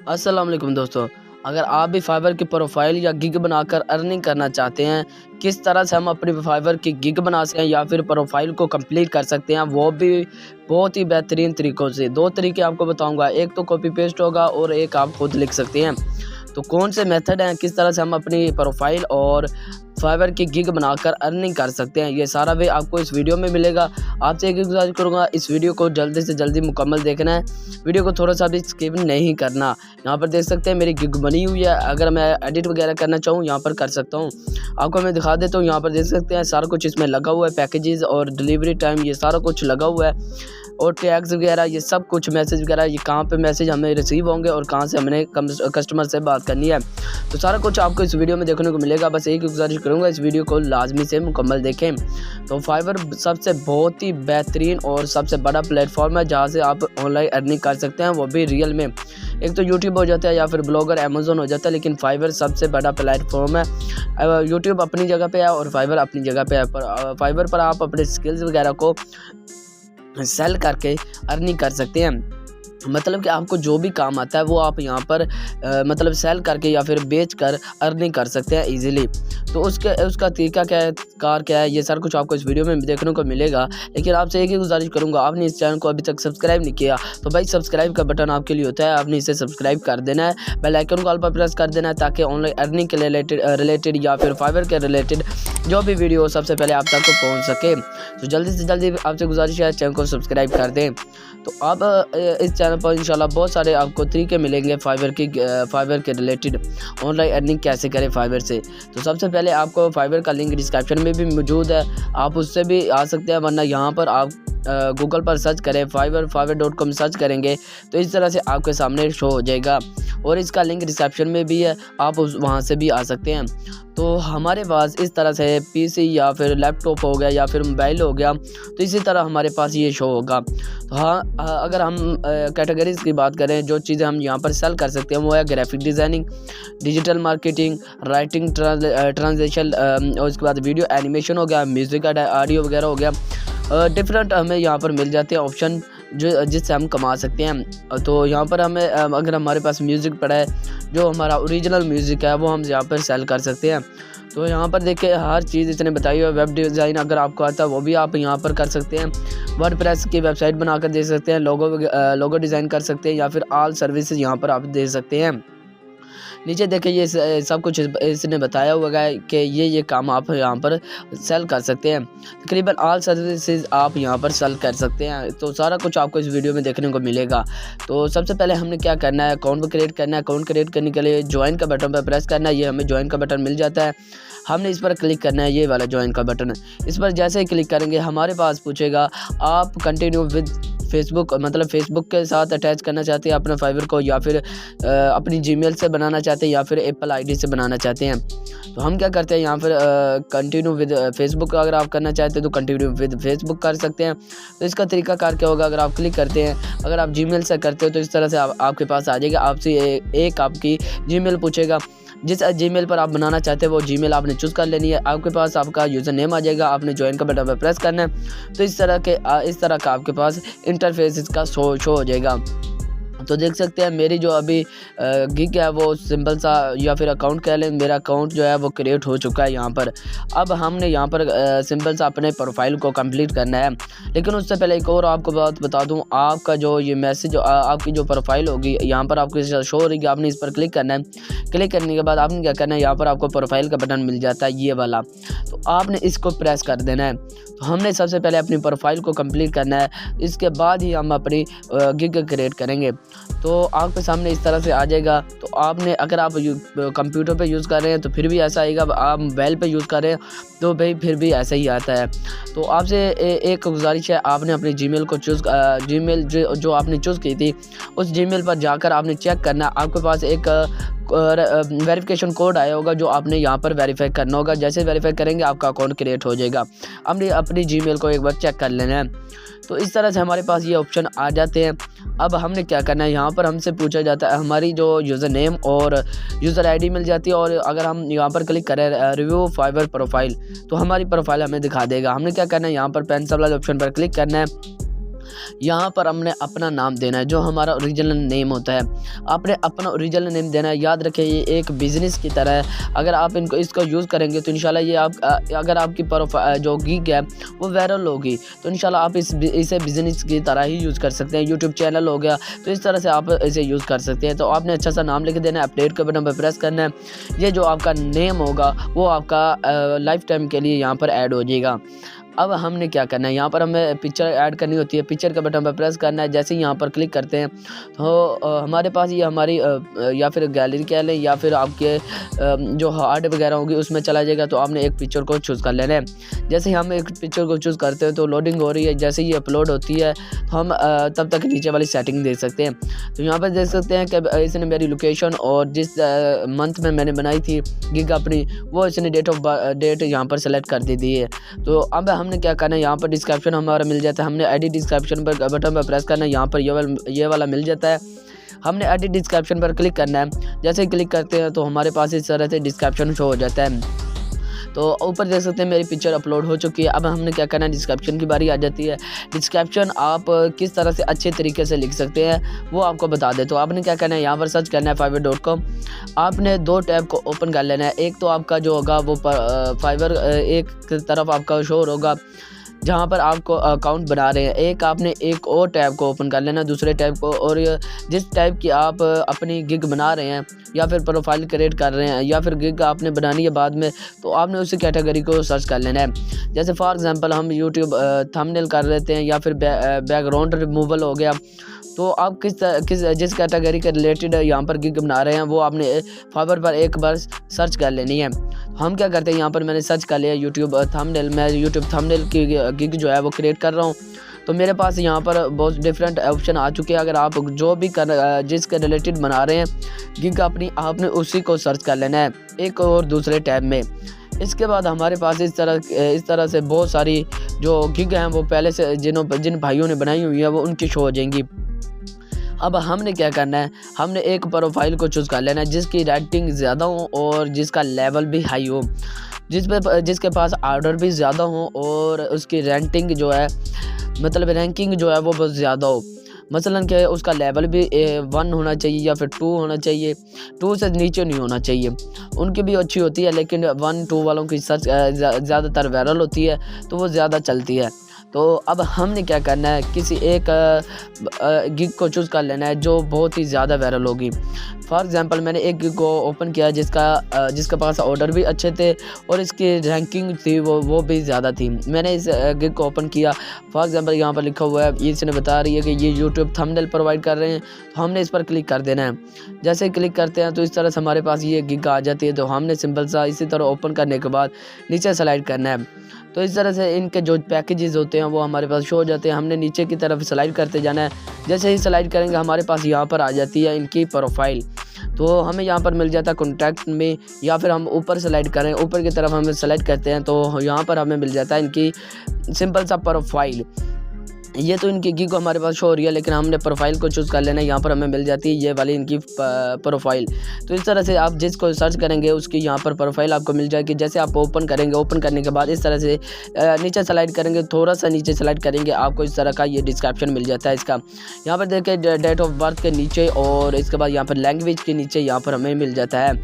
अस्सलाम वालेकुम दोस्तों। अगर आप भी फाइवर की प्रोफाइल या गिग बनाकर अर्निंग करना चाहते हैं, किस तरह से हम अपनी फाइवर की गिग बना सकते हैं या फिर प्रोफाइल को कंप्लीट कर सकते हैं, वो भी बहुत ही बेहतरीन तरीक़ों से। 2 तरीके आपको बताऊँगा, एक तो कॉपी पेस्ट होगा और एक आप खुद लिख सकते हैं। तो कौन से मेथड हैं, किस तरह से हम अपनी प्रोफाइल और फाइवर की गिग बनाकर अर्निंग कर सकते हैं, ये सारा वे आपको इस वीडियो में मिलेगा। आपसे एक ही गुजारिश करूँगा, इस वीडियो को जल्दी से जल्दी मुकम्मल देखना है, वीडियो को थोड़ा सा भी स्किप नहीं करना। यहाँ पर देख सकते हैं मेरी गिग बनी हुई है, अगर मैं एडिट वगैरह करना चाहूँ यहाँ पर कर सकता हूँ। आपको मैं दिखा देता हूँ, यहाँ पर देख सकते हैं सारा कुछ इसमें लगा हुआ है, पैकेजेस और डिलीवरी टाइम ये सारा कुछ लगा हुआ है, और टैग्स वगैरह ये सब कुछ, मैसेज वगैरह ये कहाँ पे मैसेज हमें रिसीव होंगे और कहाँ से हमने कस्टमर से बात करनी है, तो सारा कुछ आपको इस वीडियो में देखने को मिलेगा। बस एक ही गुजारिश करूँगा, इस वीडियो को लाजमी से मुकम्मल देखें। तो फाइवर सबसे बहुत ही बेहतरीन और सबसे बड़ा प्लेटफॉर्म है जहाँ से आप ऑनलाइन अर्निंग कर सकते हैं, वो भी रियल में। एक तो यूट्यूब हो जाता है या फिर ब्लॉगर अमेज़न हो जाता है, लेकिन फाइवर सबसे बड़ा प्लेटफॉर्म है। यूट्यूब अपनी जगह पे है और फाइवर अपनी जगह पे है, पर फाइवर पर आप अपने स्किल्स वगैरह को सेल करके अर्निंग कर सकते हैं। मतलब कि आपको जो भी काम आता है वो आप यहाँ पर मतलब सेल करके या फिर बेच कर अर्निंग कर सकते हैं इजीली। तो उसका तरीका क्या है, ये सारा कुछ आपको इस वीडियो में देखने को मिलेगा। लेकिन आपसे एक ही गुजारिश करूँगा, आपने इस चैनल को अभी तक सब्सक्राइब नहीं किया तो भाई सब्सक्राइब का बटन आपके लिए होता है, आपने इसे सब्सक्राइब कर देना है, बेल आइकन को ऑल पर प्रेस कर देना है, ताकि ऑनलाइन अर्निंग के रिलेटेड या फिर फाइवर के रिलेटेड जो भी वीडियो सबसे पहले आप तक पहुँच सके। तो जल्दी से जल्दी आपसे गुजारिश है, चैनल को सब्सक्राइब कर दें। तो अब इस चैनल पर इंशाल्लाह बहुत सारे आपको तरीके मिलेंगे फाइवर के रिलेटेड ऑनलाइन अर्निंग कैसे करें फाइवर से। तो सबसे पहले आपको फाइवर का लिंक डिस्क्रिप्शन में भी मौजूद है, आप उससे भी आ सकते हैं, वरना यहाँ पर आप गूगल पर सर्च करें, fiverr.com सर्च करेंगे तो इस तरह से आपके सामने शो हो जाएगा, और इसका लिंक डिस्क्रिप्शन में भी है, आप वहाँ से भी आ सकते हैं। तो हमारे पास इस तरह से पीसी या फिर लैपटॉप हो गया या फिर मोबाइल हो गया, तो इसी तरह हमारे पास ये शो होगा। तो हाँ, अगर हम कैटेगरीज़ की बात करें, जो चीज़ें हम यहाँ पर सेल कर सकते हैं वो है graphic designing, digital marketing, writing, translation, और उसके बाद वीडियो एनिमेशन हो गया, म्यूज़िक ऑडियो वगैरह हो गया। डिफरेंट हमें यहाँ पर मिल जाते हैं ऑप्शन जो जिससे हम कमा सकते हैं। तो यहाँ पर हमें अगर हमारे पास म्यूज़िक पड़ा है, जो हमारा ओरिजिनल म्यूज़िक है वो हम यहाँ पर सेल कर सकते हैं। तो यहाँ पर देखिए हर चीज़ इसने बताई हुई है। वेब डिज़ाइन अगर आपको आता है वो भी आप यहाँ पर कर सकते हैं, वर्डप्रेस की वेबसाइट बनाकर दे सकते हैं, लोगो डिज़ाइन कर सकते हैं, या फिर ऑल सर्विसेज यहाँ पर आप दे सकते हैं। नीचे देखिए ये सब कुछ इसने बताया हुआ है कि ये काम आप यहाँ पर सेल कर सकते हैं। तकरीबन ऑल सर्विसेज आप यहाँ पर सेल कर सकते हैं। तो सारा कुछ आपको इस वीडियो में देखने को मिलेगा। तो सबसे पहले हमने क्या करना है, अकाउंट क्रिएट करना है। अकाउंट क्रिएट करने के लिए ज्वाइन का बटन पर प्रेस करना है, ये हमें ज्वाइन का बटन मिल जाता है। हमने इस पर क्लिक करना है, ये वाला ज्वाइन का बटन। इस पर जैसे ही क्लिक करेंगे हमारे पास पूछेगा आप कंटिन्यू विद फेसबुक, मतलब फेसबुक के साथ अटैच करना चाहते हैं अपने फाइवर को, या फिर अपनी जीमेल से बनाना चाहते हैं, या फिर एप्पल आईडी से बनाना चाहते हैं। तो हम क्या करते हैं यहाँ पर कंटिन्यू विद फेसबुक अगर आप करना चाहते हैं तो कंटिन्यू विद फेसबुक कर सकते हैं। तो इसका तरीका कार क्या होगा, अगर आप क्लिक करते हैं, अगर आप जीमेल से करते हो तो इस तरह से आपके पास आ जाएगा। आपसे एक आपकी जीमेल पूछेगा, जिस जीमेल पर आप बनाना चाहते हैं वो जीमेल आपने चूज़ कर लेनी है। आपके पास आपका यूज़र नेम आ जाएगा, आपने ज्वाइन का बटन पर प्रेस करना है। तो इस तरह का आपके पास इंटरफेस इसका शो हो जाएगा। तो देख सकते हैं मेरी जो अभी गिग है वो सिंपल सा, या फिर अकाउंट कह लें, मेरा अकाउंट जो है वो क्रिएट हो चुका है यहाँ पर। अब हमने यहाँ पर सिंपल सा अपने प्रोफाइल को कंप्लीट करना है। लेकिन उससे पहले एक और आपको बात बता दूँ, आपका जो ये मैसेज आपकी जो प्रोफाइल होगी यहाँ पर आपको शो हो रही है, आपने इस पर क्लिक करना है। क्लिक करने के बाद आपने क्या करना है, यहाँ पर आपको प्रोफाइल का बटन मिल जाता है ये वाला, तो आपने इसको प्रेस कर देना है। तो हमने सबसे पहले अपनी प्रोफाइल को कंप्लीट करना है, इसके बाद ही हम अपनी गिग क्रिएट करेंगे। तो आपके सामने इस तरह से आ जाएगा। तो आपने अगर आप कंप्यूटर पे यूज़ कर रहे हैं तो फिर भी ऐसा आएगा, आप मोबाइल पे यूज़ कर रहे हैं तो भाई फिर भी ऐसा ही आता है। तो आपसे एक गुजारिश है, आपने अपनी जीमेल को जीमेल जो आपने चूज़ की थी उस जीमेल पर जाकर आपने चेक करना, आपके पास एक वेरिफिकेशन कोड आया होगा जो आपने यहाँ पर वेरीफाई करना होगा। जैसे वेरीफाई करेंगे आपका अकाउंट क्रिएट हो जाएगा। हमने अपनी जीमेल को एक बार चेक कर लेना है। तो इस तरह से हमारे पास ये ऑप्शन आ जाते हैं। अब हमने क्या करना है, यहाँ पर हमसे पूछा जाता है हमारी जो यूज़र नेम और यूज़र आईडी मिल जाती है, और अगर हम यहाँ पर क्लिक करें रिव्यू फाइवर प्रोफाइल तो हमारी प्रोफाइल हमें दिखा देगा। हमने क्या करना है, यहाँ पर पेंसिल वाले ऑप्शन पर क्लिक करना है। यहाँ पर हमने अपना नाम देना है, जो हमारा ओरिजिनल नेम होता है। आपने अपना ओरिजिनल नेम देना है। याद रखें ये एक बिज़नेस की तरह है। अगर आप इसको यूज़ करेंगे तो इंशाल्लाह ये अगर आपकी जो गिग है वो वायरल होगी तो इंशाल्लाह आप इसे बिज़नेस की तरह ही यूज़ कर सकते हैं। यूट्यूब चैनल हो गया तो इस तरह से आप इसे यूज़ कर सकते हैं। तो आपने अच्छा सा नाम लिख देना है, अपडेट के बटन पर प्रेस करना है। ये जो आपका नेम होगा वो आपका लाइफ टाइम के लिए यहाँ पर ऐड हो जाएगा। अब हमने क्या करना है, यहाँ पर हमें पिक्चर ऐड करनी होती है। पिक्चर के बटन पर प्रेस करना है। जैसे ही यहाँ पर क्लिक करते हैं तो हमारे पास ये हमारी या फिर गैलरी कह लें या फिर आपके जो हार्ड वगैरह होगी उसमें चला जाएगा। तो आपने एक पिक्चर को चूज़ कर लेना है। जैसे ही हम एक पिक्चर को चूज़ करते हैं तो लोडिंग हो रही है। जैसे ही अपलोड होती है तो हम तब तक नीचे वाली सेटिंग देख सकते हैं। तो यहाँ पर देख सकते हैं कि इसने मेरी लोकेशन और जिस मंथ में मैंने बनाई थी गिग अपनी वो इसने डेट यहाँ पर सेलेक्ट कर दी है। तो अब हमने क्या करना है, यहाँ पर डिस्क्रिप्शन हमारा मिल जाता है। हमने एडिट डिस्क्रिप्शन पर बटन पर प्रेस करना है। यहाँ पर ये वाला मिल जाता है। हमने एडिट डिस्क्रिप्शन पर क्लिक करना है। जैसे ही क्लिक करते हैं तो हमारे पास इस तरह से डिस्क्रिप्शन शो हो जाता है। तो ऊपर देख सकते हैं मेरी पिक्चर अपलोड हो चुकी है। अब हमने क्या करना है, डिस्क्रिप्शन की बारी आ जाती है। डिस्क्रिप्शन आप किस तरह से अच्छे तरीके से लिख सकते हैं वो आपको बता दे। तो आपने क्या करना है, यहाँ पर सर्च करना है fiverr.com। आपने 2 टैब को ओपन कर लेना है। एक तो आपका जो होगा वो फाइवर एक तरफ आपका शो होगा जहाँ पर आपको अकाउंट बना रहे हैं। एक आपने एक और टैब को ओपन कर लेना, दूसरे टैब को, और जिस टाइप की आप अपनी गिग बना रहे हैं या फिर प्रोफाइल क्रिएट कर रहे हैं या फिर गिग आपने बनानी है बाद में, तो आपने उसी कैटेगरी को सर्च कर लेना है। जैसे फॉर एग्जांपल हम यूट्यूब थंबनेल कर लेते हैं या फिर बैकग्राउंड रिमूवल हो गया। तो आप जिस कैटेगरी के रिलेटेड यहाँ पर गिग बना रहे हैं वो आपने फाइवर पर एक बार सर्च कर लेनी है। हम क्या करते हैं, यहाँ पर मैंने सर्च कर लिया यूट्यूब थंबनेल। मैं यूट्यूब थंबनेल की गिग जो है वो क्रिएट कर रहा हूँ। तो मेरे पास यहाँ पर बहुत डिफरेंट ऑप्शन आ चुके हैं। अगर आप जो भी जिसके रिलेटेड बना रहे हैं गिग अपनी, आपने उसी को सर्च कर लेना है एक और दूसरे टैब में। इसके बाद हमारे पास इस तरह से बहुत सारी जो गिग हैं वो पहले से जिन भाइयों ने बनाई हुई है वो उनकी शो हो जाएंगी। अब हमने क्या करना है, हमने एक प्रोफाइल को चूज़ कर लेना है जिसकी रेटिंग ज़्यादा हो और जिसका लेवल भी हाई हो, जिसके पास ऑर्डर भी ज़्यादा हो और उसकी रैंकिंग जो है रैंकिंग जो है वो बहुत ज़्यादा हो। मसलन कि उसका लेवल भी 1 होना चाहिए या फिर 2 होना चाहिए। 2 से नीचे नहीं होना चाहिए। उनकी भी अच्छी होती है लेकिन 1-2 वालों की सर्च ज़्यादातर वायरल होती है तो वो ज़्यादा चलती है। तो अब हमने क्या करना है, किसी एक गिग को चूज़ कर लेना है जो बहुत ही ज़्यादा वायरल होगी। फॉर एग्जांपल मैंने एक गिग को ओपन किया जिसके पास ऑर्डर भी अच्छे थे और इसकी रैंकिंग थी वो भी ज़्यादा थी। मैंने इस गिग को ओपन किया। फॉर एग्जांपल यहाँ पर लिखा हुआ है, ये इसने बता रही है कि ये यूट्यूब थंबनेल प्रोवाइड कर रहे हैं, तो हमने इस पर क्लिक कर देना है। जैसे क्लिक करते हैं तो इस तरह से हमारे पास ये गिग आ जाती है। तो हमने सिंपल सा इसी तरह ओपन करने के बाद नीचे स्लाइड करना है। तो इस तरह से इनके जो पैकेजेस होते हैं वो हमारे पास शो हो जाते हैं। हमने नीचे की तरफ स्लाइड करते जाना है। जैसे ही स्लाइड करेंगे हमारे पास यहाँ पर आ जाती है इनकी प्रोफाइल। तो हमें यहाँ पर मिल जाता है कॉन्टैक्ट में, या फिर हम ऊपर स्लाइड करें, ऊपर की तरफ हम सेलेक्ट करते हैं तो यहाँ पर हमें मिल जाता है इनकी सिंपल सा प्रोफाइल। ये तो इनकी गिग हमारे पास शो हो रही है लेकिन हमने प्रोफाइल को चूज़ कर लेना है। यहाँ पर हमें मिल जाती है ये वाली इनकी प्रोफाइल। तो इस तरह से आप जिसको सर्च करेंगे उसकी यहाँ पर प्रोफाइल आपको मिल जाएगी। जैसे आप ओपन करेंगे, ओपन करने के बाद इस तरह से नीचे स्लाइड करेंगे, थोड़ा सा नीचे स्लाइड करेंगे, आपको इस तरह का ये डिस्क्रिप्शन मिल जाता है इसका। यहाँ पर देखिए डेट ऑफ बर्थ के नीचे और इसके बाद यहाँ पर लैंग्वेज के नीचे यहाँ पर हमें मिल जाता है।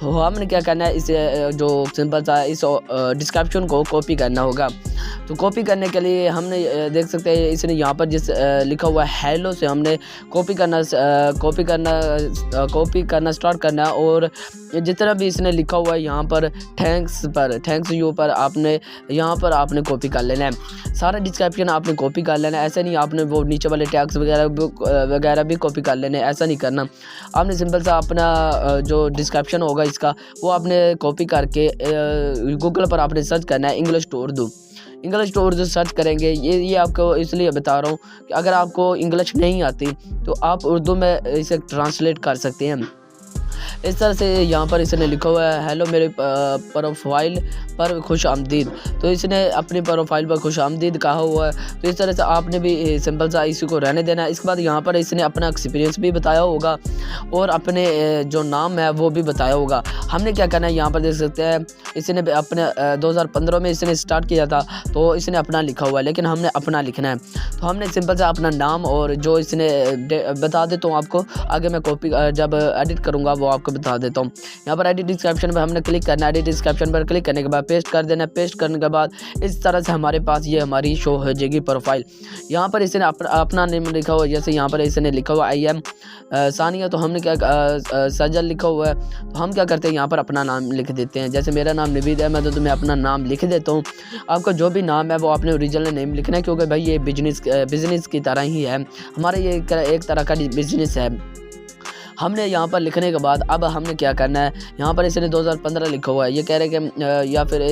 तो हमने क्या करना है, इसे जो सिंपल सा इस डिस्क्रिप्शन को कॉपी करना होगा। तो कॉपी करने के लिए हमने देख सकते हैं इसने यहाँ पर जिस लिखा हुआ है हेलो से हमने कॉपी करना स्टार्ट करना है। और जितना भी इसने लिखा हुआ है यहाँ पर थैंक्स यू पर आपने कॉपी कर लेना है। सारा डिस्क्रिप्शन आपने कॉपी कर लेना है। ऐसा नहीं आपने वो नीचे वाले टैग्स वगैरह भी कॉपी कर लेने, ऐसा नहीं करना। आपने सिंपल सा अपना जो डिस्क्रिप्शन होगा इसका वो आपने कॉपी करके गूगल पर आपने सर्च करना है इंग्लिश टू उर्दू सर्च करेंगे। ये आपको इसलिए बता रहा हूँ कि अगर आपको इंग्लिश नहीं आती तो आप उर्दू में इसे ट्रांसलेट कर सकते हैं। इस तरह से यहाँ पर इसने लिखा हुआ है हेलो मेरे प्रोफाइल पर खुश आमदीद। तो इसने अपनी प्रोफाइल पर खुश आमदीद कहा हुआ है। तो इस तरह से आपने भी सिंपल सा इसी को रहने देना है। इसके बाद यहाँ पर इसने अपना एक्सपीरियंस भी बताया होगा और अपने जो नाम है वो भी बताया होगा। हमने क्या करना है, यहाँ पर देख सकते हैं इसने अपने 2015 में इसने स्टार्ट किया था, तो इसने अपना लिखा हुआ है, लेकिन हमने अपना लिखना है। तो हमने सिंपल सा अपना नाम और जो इसने बता देता हूँ आपको, आगे मैं कॉपी जब एडिट करूँगा वो आपको बता देता हूँ। यहाँ पर एडिट डिस्क्रिप्शन पर हमने क्लिक करना है। एडिट डिस्क्रिप्शन पर क्लिक करने के बाद पेस्ट कर देना है। पेस्ट करने के बाद इस तरह से हमारे पास ये हमारी शो हो जाएगी प्रोफाइल। यहाँ पर इसने अपना नेम लिखा हुआ है, जैसे यहाँ पर इसने लिखा हुआ आई एम सानिया, तो हमने क्या सजल लिखा हुआ है, तो हम क्या करते हैं यहाँ पर अपना नाम लिख देते हैं। जैसे मेरा नाम निवीद है, मैं तो तुम्हें अपना नाम लिख देता हूँ। आपका जो भी नाम है वो आपने ओरिजिनल नेम लिखना है, क्योंकि भाई ये बिजनेस की तरह ही है, हमारा ये एक तरह का बिजनेस है। हमने यहाँ पर लिखने के बाद अब हमने क्या करना है, यहाँ पर इसने 2015 लिखा हुआ है, ये कह रहे हैं कि या फिर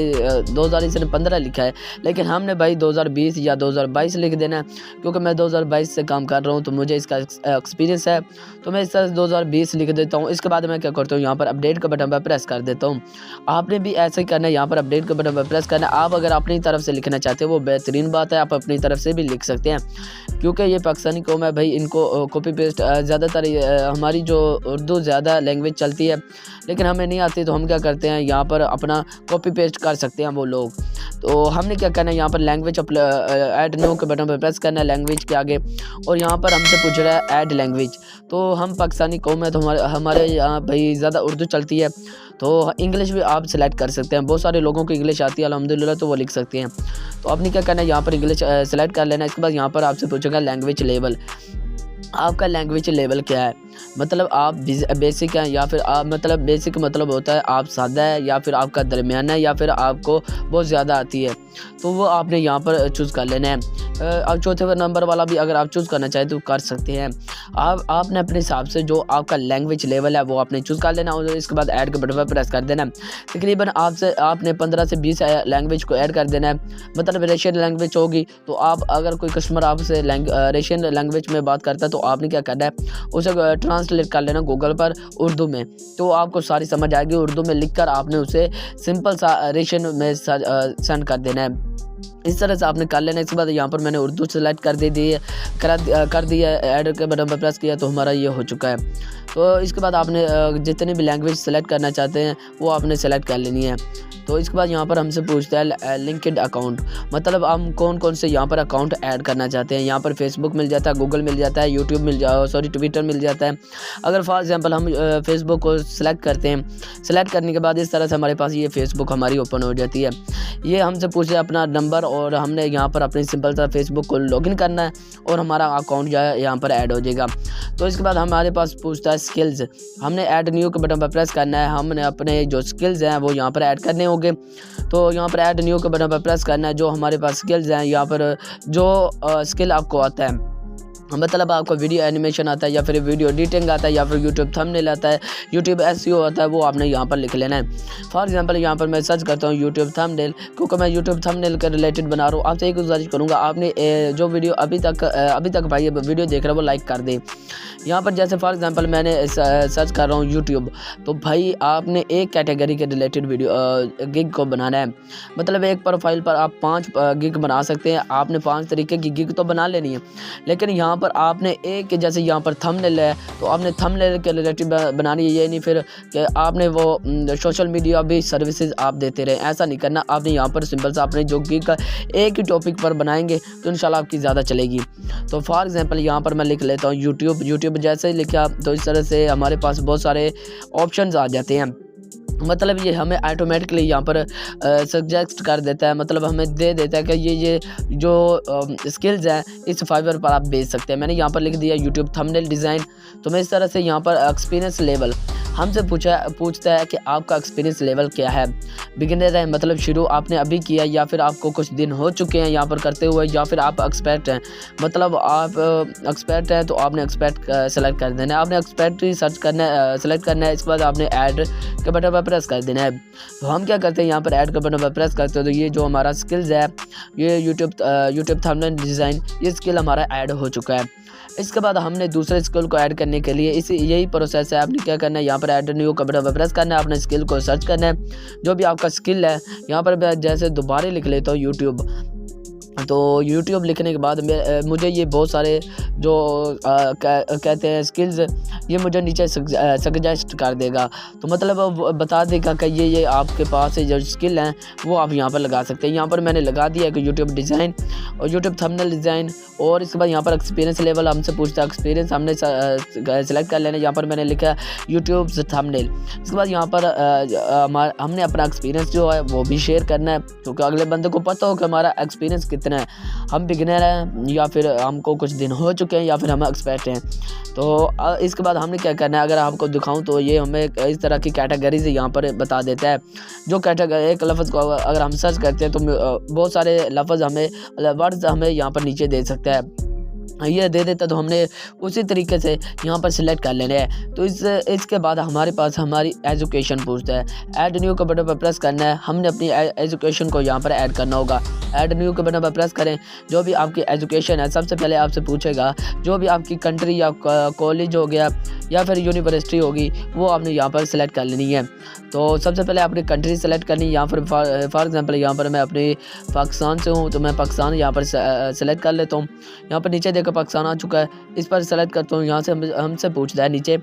2015 लिखा है, लेकिन हमने भाई 2020 या 2022 लिख देना है, क्योंकि मैं 2022 से काम कर रहा हूँ तो मुझे इसका एक्सपीरियंस है। तो मैं इस तरह 2020 लिख देता हूँ। इसके बाद मैं क्या करता हूँ, यहाँ पर अपडेट का बटन पर प्रेस कर देता हूँ। आपने भी ऐसे ही करना है, यहाँ पर अपडेट का बटन पर प्रेस करना है। आप अगर अपनी तरफ से लिखना चाहते हो वो बेहतरीन बात है, आप अपनी तरफ से भी लिख सकते हैं, क्योंकि ये पाकिस्तानी कौम है भाई, इनको कॉपी पेस्ट ज़्यादातर हमारी जो उर्दू ज़्यादा लैंग्वेज चलती है, लेकिन हमें नहीं आती, तो हम क्या करते हैं यहाँ पर अपना कॉपी पेस्ट कर सकते हैं वो लोग। तो हमने क्या करना है, यहाँ पर लैंग्वेज ऐड न्यू के बटन पर प्रेस करना है लैंग्वेज के आगे, और यहाँ पर हमसे पूछ रहा है ऐड लैंग्वेज। तो हम पाकिस्तानी कौम है, तो हमारे यहाँ भाई ज़्यादा उर्दू चलती है, तो इंग्लिश भी आप सेलेक्ट कर सकते हैं। बहुत सारे लोगों को इंग्लिश आती है अल्हम्दुलिल्लाह, तो वो लिख सकते हैं। तो आपने क्या करना है, यहाँ पर इंग्लिश सेलेक्ट कर लेना है। इसके बाद यहाँ पर आपसे पूछेगा लैंग्वेज लेवल, आपका लैंग्वेज लेवल क्या है, मतलब आप बेसिक हैं या फिर आप मतलब बेसिक मतलब होता है आप सादा है, या फिर आपका दरमियाना है, या फिर आपको बहुत ज़्यादा आती है, तो वो आपने यहाँ पर चूज़ कर लेना है। अब चौथे नंबर वाला भी अगर आप चूज़ करना चाहें तो कर सकते हैं। आपने अपने हिसाब से जो आपका लैंग्वेज लेवल है वो आपने चूज़ कर लेना, और इसके बाद ऐड के बटन पर प्रेस कर देना है। तकरीबन आपने 15 से 20 लैंग्वेज को ऐड कर देना है। मतलब रशियन लैंग्वेज होगी, तो आप अगर कोई कस्टमर आपसे रशियन लैंग्वेज में बात करता है, तो आपने क्या करना है, उसे ट्रांसलेट कर लेना गूगल पर उर्दू में, तो आपको सारी समझ आएगी। उर्दू में लिखकर आपने उसे सिंपल सा रशियन में सेंड कर देना है। इस तरह से आपने कर लेना। इसके बाद यहाँ पर मैंने उर्दू सेलेक्ट कर दिया, ऐड के बटन पर प्रेस किया, तो हमारा ये हो चुका है। तो इसके बाद आपने जितनी भी लैंग्वेज सेलेक्ट करना चाहते हैं वो आपने सेलेक्ट कर लेनी है। तो इसके बाद यहाँ पर हमसे पूछता है लिंक्ड अकाउंट, मतलब हम कौन कौन से यहाँ पर अकाउंट ऐड करना चाहते हैं। यहाँ पर फेसबुक मिल जाता है, गूगल मिल जाता है, यूट्यूब ट्विटर मिल जाता है। अगर फॉर एग्जांपल हम फेसबुक को सिलेक्ट करते हैं, सिलेक्ट करने के बाद इस तरह से हमारे पास ये फेसबुक हमारी ओपन हो जाती है। ये हमसे पूछते हैं अपना नंबर, और हमने यहाँ पर अपनी सिंपल सा फेसबुक को लॉगिन करना है, और हमारा अकाउंट जो है यहाँ पर ऐड हो जाएगा। तो इसके बाद हमारे पास पूछता है स्किल्स, हमने ऐड न्यू के बटन पर प्रेस करना है। हमने अपने जो स्किल्स हैं वो यहाँ पर ऐड करने होंगे, तो यहाँ पर ऐड न्यू के बटन पर प्रेस करना है। जो हमारे पास स्किल्स हैं, यहाँ पर जो स्किल आपको आता है, मतलब आपको वीडियो एनिमेशन आता है, या फिर वीडियो एडिटिंग आता है, या फिर यूट्यूब थंबनेल आता है, यूट्यूब एसईओ आता है, वो आपने यहाँ पर लिख लेना है। फॉर एग्जांपल यहाँ पर मैं सर्च करता हूँ यूट्यूब थंबनेल, क्योंकि मैं यूट्यूब थंबनेल के रिलेटेड बना रहा हूँ। आपसे एक गुजारिश करूँगा, आपने जो वीडियो अभी तक भाई वीडियो देख रहे हो वो लाइक कर दें। यहाँ पर जैसे फॉर एग्जांपल मैंने सर्च कर रहा हूँ यूट्यूब, तो भाई आपने एक कैटेगरी के रिलेटेड वीडियो गिग को बनाना है। मतलब एक प्रोफाइल पर आप 5 गिग बना सकते हैं। आपने 5 तरीके की गिग तो बना लेनी है, लेकिन यहाँ पर आपने एक, जैसे यहाँ पर थंबनेल है, तो आपने थंबनेल के रिलेटेड बनानी है। ये नहीं फिर कि आपने वो सोशल मीडिया भी सर्विसेज आप देते रहे, ऐसा नहीं करना। आपने यहाँ पर सिंपल सा आपने जो गिग का एक ही टॉपिक पर बनाएंगे तो इंशाल्लाह आपकी ज़्यादा चलेगी। तो फॉर एग्जांपल यहाँ पर मैं लिख लेता हूँ यूट्यूब जैसे ही लिखा, तो इस तरह से हमारे पास बहुत सारे ऑप्शंस आ जाते हैं। मतलब ये हमें ऑटोमेटिकली यहाँ पर सजेस्ट कर देता है, मतलब हमें दे देता है कि ये जो स्किल्स हैं इस फाइवर पर आप बेच सकते हैं। मैंने यहाँ पर लिख दिया यूट्यूब थंबनेल डिज़ाइन। तो मैं इस तरह से यहाँ पर एक्सपीरियंस लेवल हमसे पूछता है कि आपका एक्सपीरियंस लेवल क्या है। बिगिनर है, मतलब शुरू आपने अभी किया, या फिर आपको कुछ दिन हो चुके हैं यहाँ पर करते हुए, या फिर आप एक्सपर्ट हैं। मतलब आप एक्सपर्ट हैं तो आपने एक्सपर्ट सेलेक्ट कर देना है। आपने एक्सपर्ट ही सर्च करना है, सेलेक्ट करना है। इसके बाद आपने ऐड के बटन पर प्रेस कर देना है। तो हम क्या करते हैं, यहाँ पर ऐड के बटन पर प्रेस करते हैं, तो ये जो हमारा स्किल्स है, ये यूट्यूब थंबनेल डिज़ाइन, ये स्किल हमारा ऐड हो चुका है। इसके बाद हमने दूसरे स्किल को ऐड करने के लिए यही प्रोसेस है। आपने क्या करना है, यहाँ पर ऐड न्यू का बटन प्रेस करना है, अपने स्किल को सर्च करना है, जो भी आपका स्किल है। यहाँ पर मैं जैसे दोबारा लिख लेता हूँ यूट्यूब, तो यूट्यूब लिखने के बाद मुझे ये बहुत सारे जो कहते हैं स्किल्स, ये मुझे नीचे सजेस्ट कर देगा। तो मतलब वो बता देगा कि ये आपके पास जो स्किल हैं वो आप यहाँ पर लगा सकते हैं। यहाँ पर मैंने लगा दिया कि यूट्यूब डिज़ाइन और यूट्यूब थंबनेल डिज़ाइन, और इसके बाद यहाँ पर एक्सपीरियंस लेवल हमसे पूछता है, एक्सपीरियंस हमने सेलेक्ट कर लेना। यहाँ पर मैंने लिखा यूट्यूब थंबनेल। इसके बाद यहाँ पर हमने अपना एक्सपीरियंस जो है वो भी शेयर करना है, क्योंकि अगले बंदे को पता हो कि हमारा एक्सपीरियंस कितना है, हम बिगिनर हैं या फिर हमको कुछ दिन हो चुके हैं या फिर हम एक्सपर्ट हैं। तो इसके बाद हमने क्या करना है, अगर आपको दिखाऊं तो ये हमें इस तरह की कैटेगरीज यहाँ पर बता देता है। जो कैटेगरी एक लफ्ज़ को अगर हम सर्च करते हैं तो बहुत सारे लफ्ज़ हमें वर्ड्स हमें यहाँ पर नीचे दे सकता है, ये दे देता, तो हमने उसी तरीके से यहाँ पर सिलेक्ट कर लेना है। तो इसके बाद हमारे पास हमारी एजुकेशन पूछता है, ऐड न्यू के बटन पर प्रेस करना है, हमने अपनी एजुकेशन को यहाँ पर ऐड करना होगा। ऐड न्यू के बटन पर प्रेस करें, जो भी आपकी एजुकेशन है सबसे पहले आपसे पूछेगा जो भी आपकी कंट्री या कॉलेज हो गया या फिर यूनिवर्सिटी होगी वो आपने यहाँ पर सिलेक्ट कर लेनी है। तो सबसे पहले आपने कंट्री सेलेक्ट करनी है। यहाँ पर फॉर एग्जांपल यहाँ पर मैं अपने पाकिस्तान से हूँ, तो मैं पाकिस्तान यहाँ पर सेलेक्ट कर लेता हूँ। यहाँ पर नीचे देखो पाकिस्तान आ चुका है, इस पर सेलेक्ट करता हूँ। यहाँ से हमसे पूछता है नीचे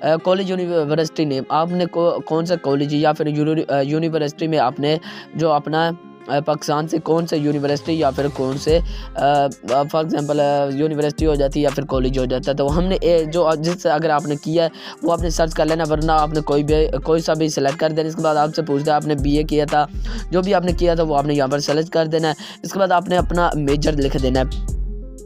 कॉलेज यूनिवर्सिटी नेम, आपने कौन सा कॉलेज या फिर यूनिवर्सिटी में आपने जो अपना पाकिस्तान से कौन से यूनिवर्सिटी या फिर कौन से फॉर एग्जांपल यूनिवर्सिटी हो जाती है या फिर कॉलेज हो जाता है, तो हमने जो जिससे अगर आपने किया है वो आपने सर्च कर लेना, वरना आपने कोई सा भी सिलेक्ट कर देना। इसके बाद आपसे पूछता है आपने बीए किया था, जो भी आपने किया था वो आपने यहाँ पर सेलेक्ट कर देना है। इसके बाद आपने अपना मेजर लिख देना है,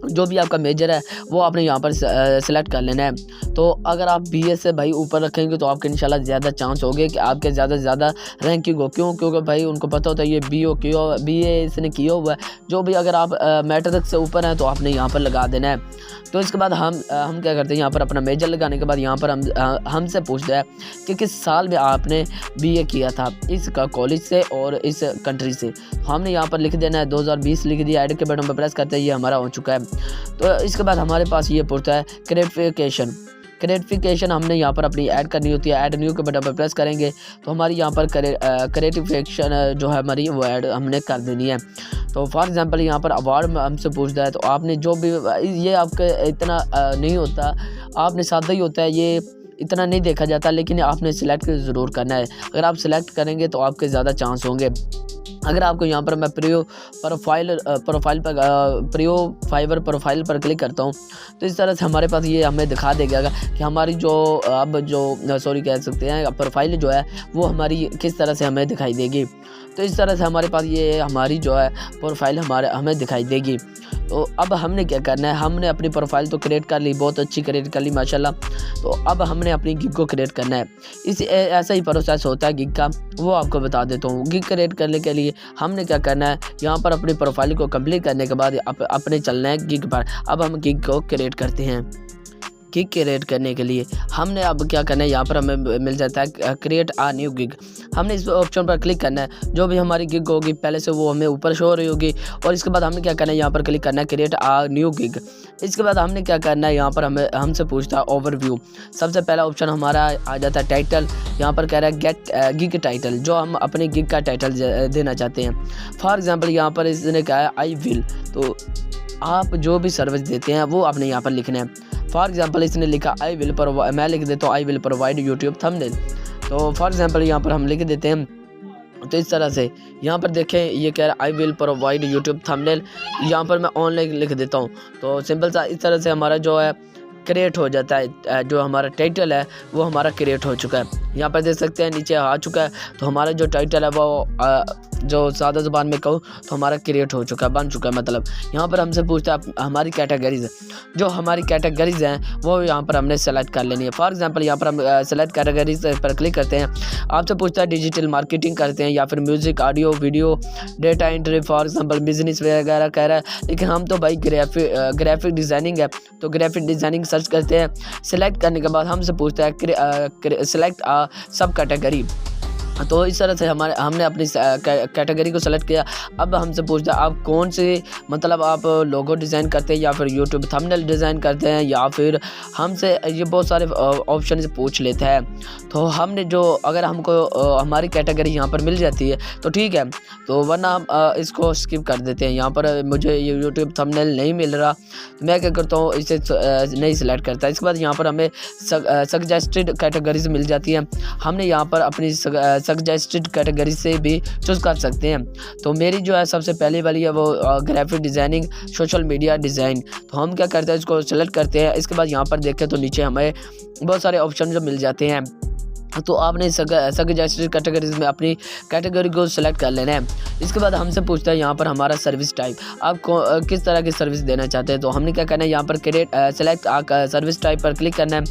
जो भी आपका मेजर है वो आपने यहाँ पर सेलेक्ट कर लेना है। तो अगर आप बीए से भाई ऊपर रखेंगे तो आपके इंशाल्लाह ज़्यादा चांस होंगे कि आपके ज़्यादा से ज़्यादा रैंकिंग हो। क्योंकि भाई उनको पता होता है ये बीए इसने किया हुआ है। जो भी अगर आप मैट्रिक से ऊपर हैं तो आपने यहाँ पर लगा देना है। तो इसके बाद हम क्या करते हैं, यहाँ पर अपना मेजर लगाने के बाद यहाँ पर हमसे पूछता है कि किस साल में आपने बीए किया था, इस कॉलेज से और इस कंट्री से। हमने यहाँ पर लिख देना है 2020 लिख दिया, ऐड के बटन पर प्रेस करते हैं, ये हमारा हो चुका है। तो इसके बाद हमारे पास ये पूछता है क्रेडिफिकेशन हमने यहाँ पर अपनी ऐड करनी होती है। ऐड न्यू के बटन पर प्रेस करेंगे तो हमारी यहाँ पर क्रेडिफिकेशन जो है हमारी वो ऐड हमने कर देनी है। तो फॉर एग्जांपल यहाँ पर अवार्ड हमसे पूछता है, तो आपने जो भी, ये आपके इतना नहीं होता, आपने सादा ही होता है, ये इतना नहीं देखा जाता, लेकिन आपने सिलेक्ट ज़रूर करना है। अगर आप सिलेक्ट करेंगे तो आपके ज़्यादा चांस होंगे। अगर आपको यहाँ पर मैं फाइवर प्रोफाइल पर क्लिक करता हूँ तो इस तरह से हमारे पास ये हमें दिखा देगा कि हमारी कह सकते हैं प्रोफाइल जो है वो हमारी किस तरह से हमें दिखाई देगी। तो इस तरह से हमारे पास ये हमारी जो है प्रोफाइल हमें दिखाई देगी। तो अब हमने क्या करना है, हमने अपनी प्रोफाइल तो क्रिएट कर ली, बहुत अच्छी क्रिएट कर ली माशाल्लाह। तो अब हमने अपनी गिग को क्रिएट करना है। ऐसा ही प्रोसेस होता है गिग का, वो आपको बता देता हूँ। गिग क्रिएट करने के लिए हमने क्या करना है, यहाँ पर अपनी प्रोफाइल को कंप्लीट करने के बाद अपने चलना है गिग पर। अब हम गिग को क्रिएट करते हैं। गिग क्रिएट करने के लिए हमने अब क्या करना है, यहाँ पर हमें मिल जाता है क्रिएट आ न्यू गिग। हमने इस ऑप्शन पर क्लिक करना है, जो भी हमारी गिग होगी पहले से वो हमें ऊपर शो हो रही होगी। और इसके बाद हमने क्या करना है, यहाँ पर क्लिक करना है क्रिएट आ न्यू गिग। इसके बाद हमने क्या करना है, यहाँ पर हमसे पूछता है ओवरव्यू। सबसे पहला ऑप्शन हमारा आ जाता है टाइटल। यहाँ पर कह रहा है गेट गिग टाइटल, जो हम अपने गिग का टाइटल देना चाहते हैं। फॉर एग्जाम्पल यहाँ पर इसने कहा है आई विल, तो आप जो भी सर्विस देते हैं वो आपने यहाँ पर लिखना है। फॉर एग्जांपल इसने लिखा आई विल प्रोवाइड, मैं लिख देता हूँ I will provide YouTube thumbnail. तो फॉर एग्जांपल यहाँ पर हम लिख देते हैं, तो इस तरह से यहाँ पर देखें ये कह रहा है I will provide YouTube thumbnail, यहाँ पर मैं ऑनलाइन लिख देता हूँ। तो सिंपल सा इस तरह से हमारा जो है क्रिएट हो जाता है, जो हमारा टाइटल है वो हमारा क्रिएट हो चुका है। यहाँ पर देख सकते हैं नीचे आ चुका है। तो हमारा जो टाइटल है वो जो सादा ज़ुबान में कहूँ तो हमारा क्रिएट हो चुका है, बन चुका है। मतलब यहाँ पर हमसे पूछता है हमारी कैटेगरीज, जो हमारी कैटेगरीज हैं वो यहाँ पर हमने सेलेक्ट कर लेनी है। फॉर एग्जांपल यहाँ पर हम सेलेक्ट कैटेगरीज पर क्लिक करते हैं। आपसे पूछता है डिजिटल मार्केटिंग करते हैं या फिर music, audio, video, data entry, for example business वगैरह कह रहा है। लेकिन हम तो भाई ग्राफिक डिज़ाइनिंग है, तो ग्राफिक डिज़ाइनिंग सर्च करते हैं। सिलेक्ट करने के बाद हमसे पूछता है सिलेक्ट सब कैटेगरी। तो इस तरह से हमने अपनी कैटेगरी को सेलेक्ट किया। अब हमसे पूछता है आप कौन से मतलब आप लोगो डिज़ाइन करते हैं या फिर यूट्यूब थंबनेल डिज़ाइन करते हैं, या फिर हमसे ये बहुत सारे ऑप्शन से पूछ लेता है। तो हमने जो अगर हमको हमारी कैटेगरी यहाँ पर मिल जाती है तो ठीक है, तो वरना हम इसको स्किप कर देते हैं। यहाँ पर मुझे ये यूट्यूब थंबनेल नहीं मिल रहा, तो मैं क्या करता हूँ इसे नहीं सिलेक्ट करता। इसके बाद यहाँ पर हमें सजेस्टेड कैटेगरीज मिल जाती है। हमने यहाँ पर अपनी सजेस्टेड कैटेगरी से भी चूज़ कर सकते हैं। तो मेरी जो है सबसे पहले वाली है वो graphic designing social media design. तो हम क्या करते हैं इसको सेलेक्ट करते हैं। इसके बाद यहाँ पर देखें तो नीचे हमें बहुत सारे ऑप्शन जो मिल जाते हैं। तो आपने सजेस्टेड कैटेगरीज में अपनी कैटेगरी को सिलेक्ट कर लेना है। इसके बाद हमसे पूछता है यहाँ पर हमारा सर्विस टाइप, आप किस तरह की सर्विस देना चाहते हैं। तो हमने क्या करना है यहाँ पर क्रिएट सेलेक्ट सर्विस टाइप पर क्लिक करना है।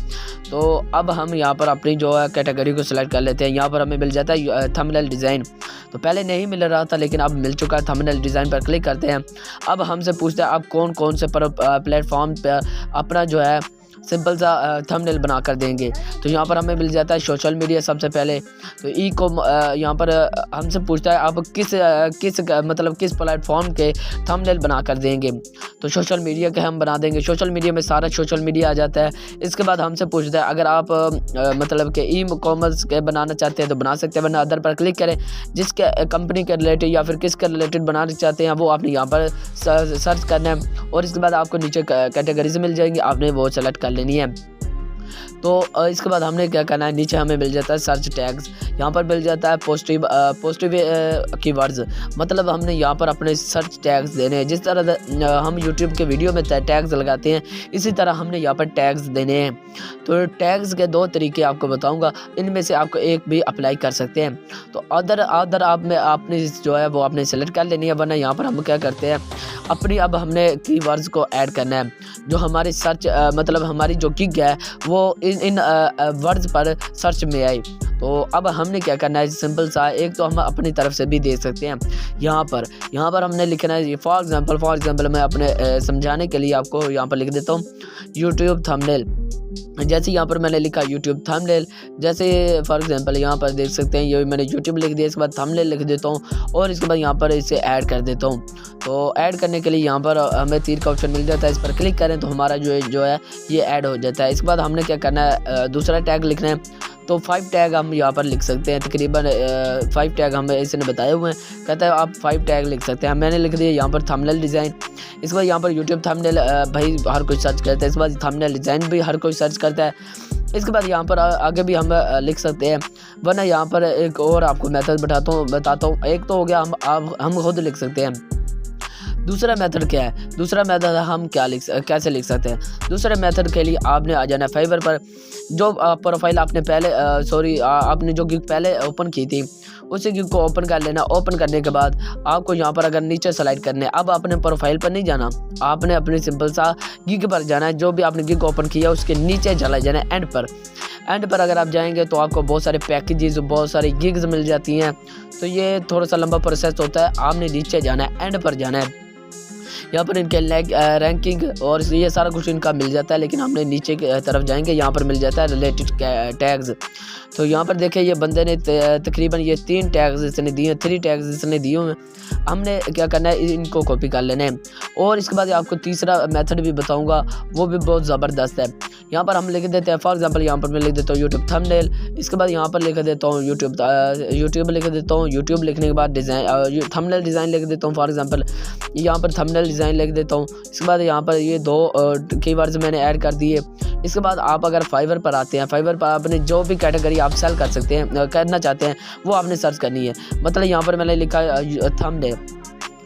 तो अब हम यहाँ पर अपनी जो है कैटेगरी को सिलेक्ट कर लेते हैं। यहाँ पर हमें मिल जाता है थंबनेल डिज़ाइन। तो पहले नहीं मिल रहा था लेकिन अब मिल चुका है। थंबनेल डिज़ाइन पर क्लिक करते हैं। अब हमसे पूछता है आप कौन कौन से प्लेटफॉर्म पर अपना जो है सिंपल सा थंबनेल बना कर देंगे। तो यहाँ पर हमें मिल जाता है सोशल मीडिया सबसे पहले। तो यहाँ पर हमसे पूछता है आप किस प्लेटफॉर्म के थंबनेल बना कर देंगे। तो सोशल मीडिया के हम बना देंगे। सोशल मीडिया में सारा सोशल मीडिया आ जाता है। इसके बाद हमसे पूछता है अगर आप ई कॉमर्स के बनाना चाहते हैं तो बना सकते हैं, वरना अदर पर क्लिक करें। जिसके कंपनी के रिलेटेड या फिर किसके रिलेटेड बनाना चाहते हैं वो आपने यहाँ पर सर्च करना है, और इसके बाद आपको नीचे कैटेगरीज मिल जाएंगी, आपने वो सेलेक्ट कर लेनी है। तो इसके बाद हमने क्या करना है, नीचे हमें मिल जाता है सर्च टैग्स। यहाँ पर मिल जाता है पॉजिटिव कीवर्ड्स, मतलब हमने यहाँ पर अपने सर्च टैग्स देने हैं। जिस तरह हम यूट्यूब के वीडियो में टैग्स लगाते हैं इसी तरह हमने यहाँ पर टैग्स देने हैं। तो टैग्स के 2 तरीके आपको बताऊंगा, इनमें से आपको एक भी अप्लाई कर सकते हैं। तो अदर आपने जो है वो आपने सेलेक्ट कर लेनी है, वरना यहाँ पर हम क्या करते हैं अब हमने कीवर्ड्स को ऐड करना है। जो हमारी सर्च हमारी जो गिग है वो इन वर्ड्स पर सर्च में आए। तो अब हमने क्या करना है, सिंपल सा, एक तो हम अपनी तरफ से भी दे सकते हैं। यहाँ पर हमने लिखना है फॉर एग्जांपल मैं अपने समझाने के लिए आपको यहाँ पर लिख देता हूँ यूट्यूब थंबनेल। जैसे यहाँ पर मैंने लिखा यूट्यूब थंबनेल, जैसे फॉर एग्जांपल यहाँ पर देख सकते हैं ये मैंने यूट्यूब लिख दिया। इसके बाद थंबनेल लिख देता हूँ और इसके बाद यहाँ पर इसे ऐड कर देता हूँ। तो ऐड करने के लिए यहाँ पर हमें तीर का ऑप्शन मिल जाता है, इस पर क्लिक करें तो हमारा जो है ये ऐड हो जाता है। इसके बाद हमने क्या करना है, दूसरा टैग लिखना है। तो 5 टैग हम यहाँ पर लिख सकते हैं, तकरीबन 5 टैग हमें इसने बताए हुए हैं। कहता है आप 5 टैग लिख सकते हैं, मैंने लिख दिया यहाँ पर थंबनेल डिज़ाइन। इसके बाद यहाँ पर यूट्यूब थंबनेल भाई हर कोई सर्च करता है, इसके बाद थंबनेल डिज़ाइन भी हर कोई सर्च करता है। इसके बाद यहाँ पर आगे भी हम लिख सकते हैं, वरना यहाँ पर एक और आपको मेथड बताता हूँ। एक तो हो गया हम खुद लिख सकते हैं। दूसरा मेथड क्या है, दूसरा मेथड हम कैसे लिख सकते हैं। दूसरे मेथड के लिए आपने आ जाना फाइवर पर। जो प्रोफाइल आपने आपने जो गिग पहले ओपन की थी उसी गिग को ओपन कर लेना। ओपन करने के बाद आपको यहाँ पर अगर नीचे स्लाइड करने, अब अपने प्रोफाइल पर नहीं जाना, आपने अपने सिंपल सा गिग पर जाना है। जो भी आपने गिग ओपन किया उसके नीचे चला जाना है एंड पर अगर आप जाएंगे तो आपको बहुत सारे पैकेजेस, बहुत सारी गिग्स मिल जाती हैं। तो ये थोड़ा सा लंबा प्रोसेस होता है। आपने नीचे जाना है, एंड पर जाना है। यहाँ पर इनके रैंकिंग और ये सारा कुछ इनका मिल जाता है, लेकिन हमने नीचे की तरफ जाएंगे, यहाँ पर मिल जाता है रिलेटेड टैग्स। तो यहाँ पर देखें ये बंदे ने तकरीबन ये 3 टैग्स इसने दिए हैं, 3 टैग्स इसने दिए हुए। हमने क्या करना है, इनको कॉपी कर लेना है। और इसके बाद आपको तीसरा मेथड भी बताऊंगा, वो भी बहुत ज़बरदस्त है। यहाँ पर हम लिख देते हैं, फॉर एग्जांपल यहाँ पर मैं लिख देता हूँ यूट्यूब थंबनेल। इसके बाद यहाँ पर लिख देता हूँ यूट्यूब लिख देता हूँ। यूट्यूब लिखने के बाद डिज़ाइन थंबनेल डिज़ाइन लिख देता हूँ। फॉर एग्जांपल यहाँ पर थंबनेल डिज़ाइन लिख देता हूँ। इसके बाद यहाँ पर ये 2 कीवर्ड्स मैंने ऐड कर दिए। इसके बाद आप अगर फाइवर पर आते हैं, फाइवर पर आपने जो भी कैटेगरी आप सेल करना चाहते हैं वो आपने सर्च करनी है। मतलब यहाँ पर मैंने लिखा थंबनेल,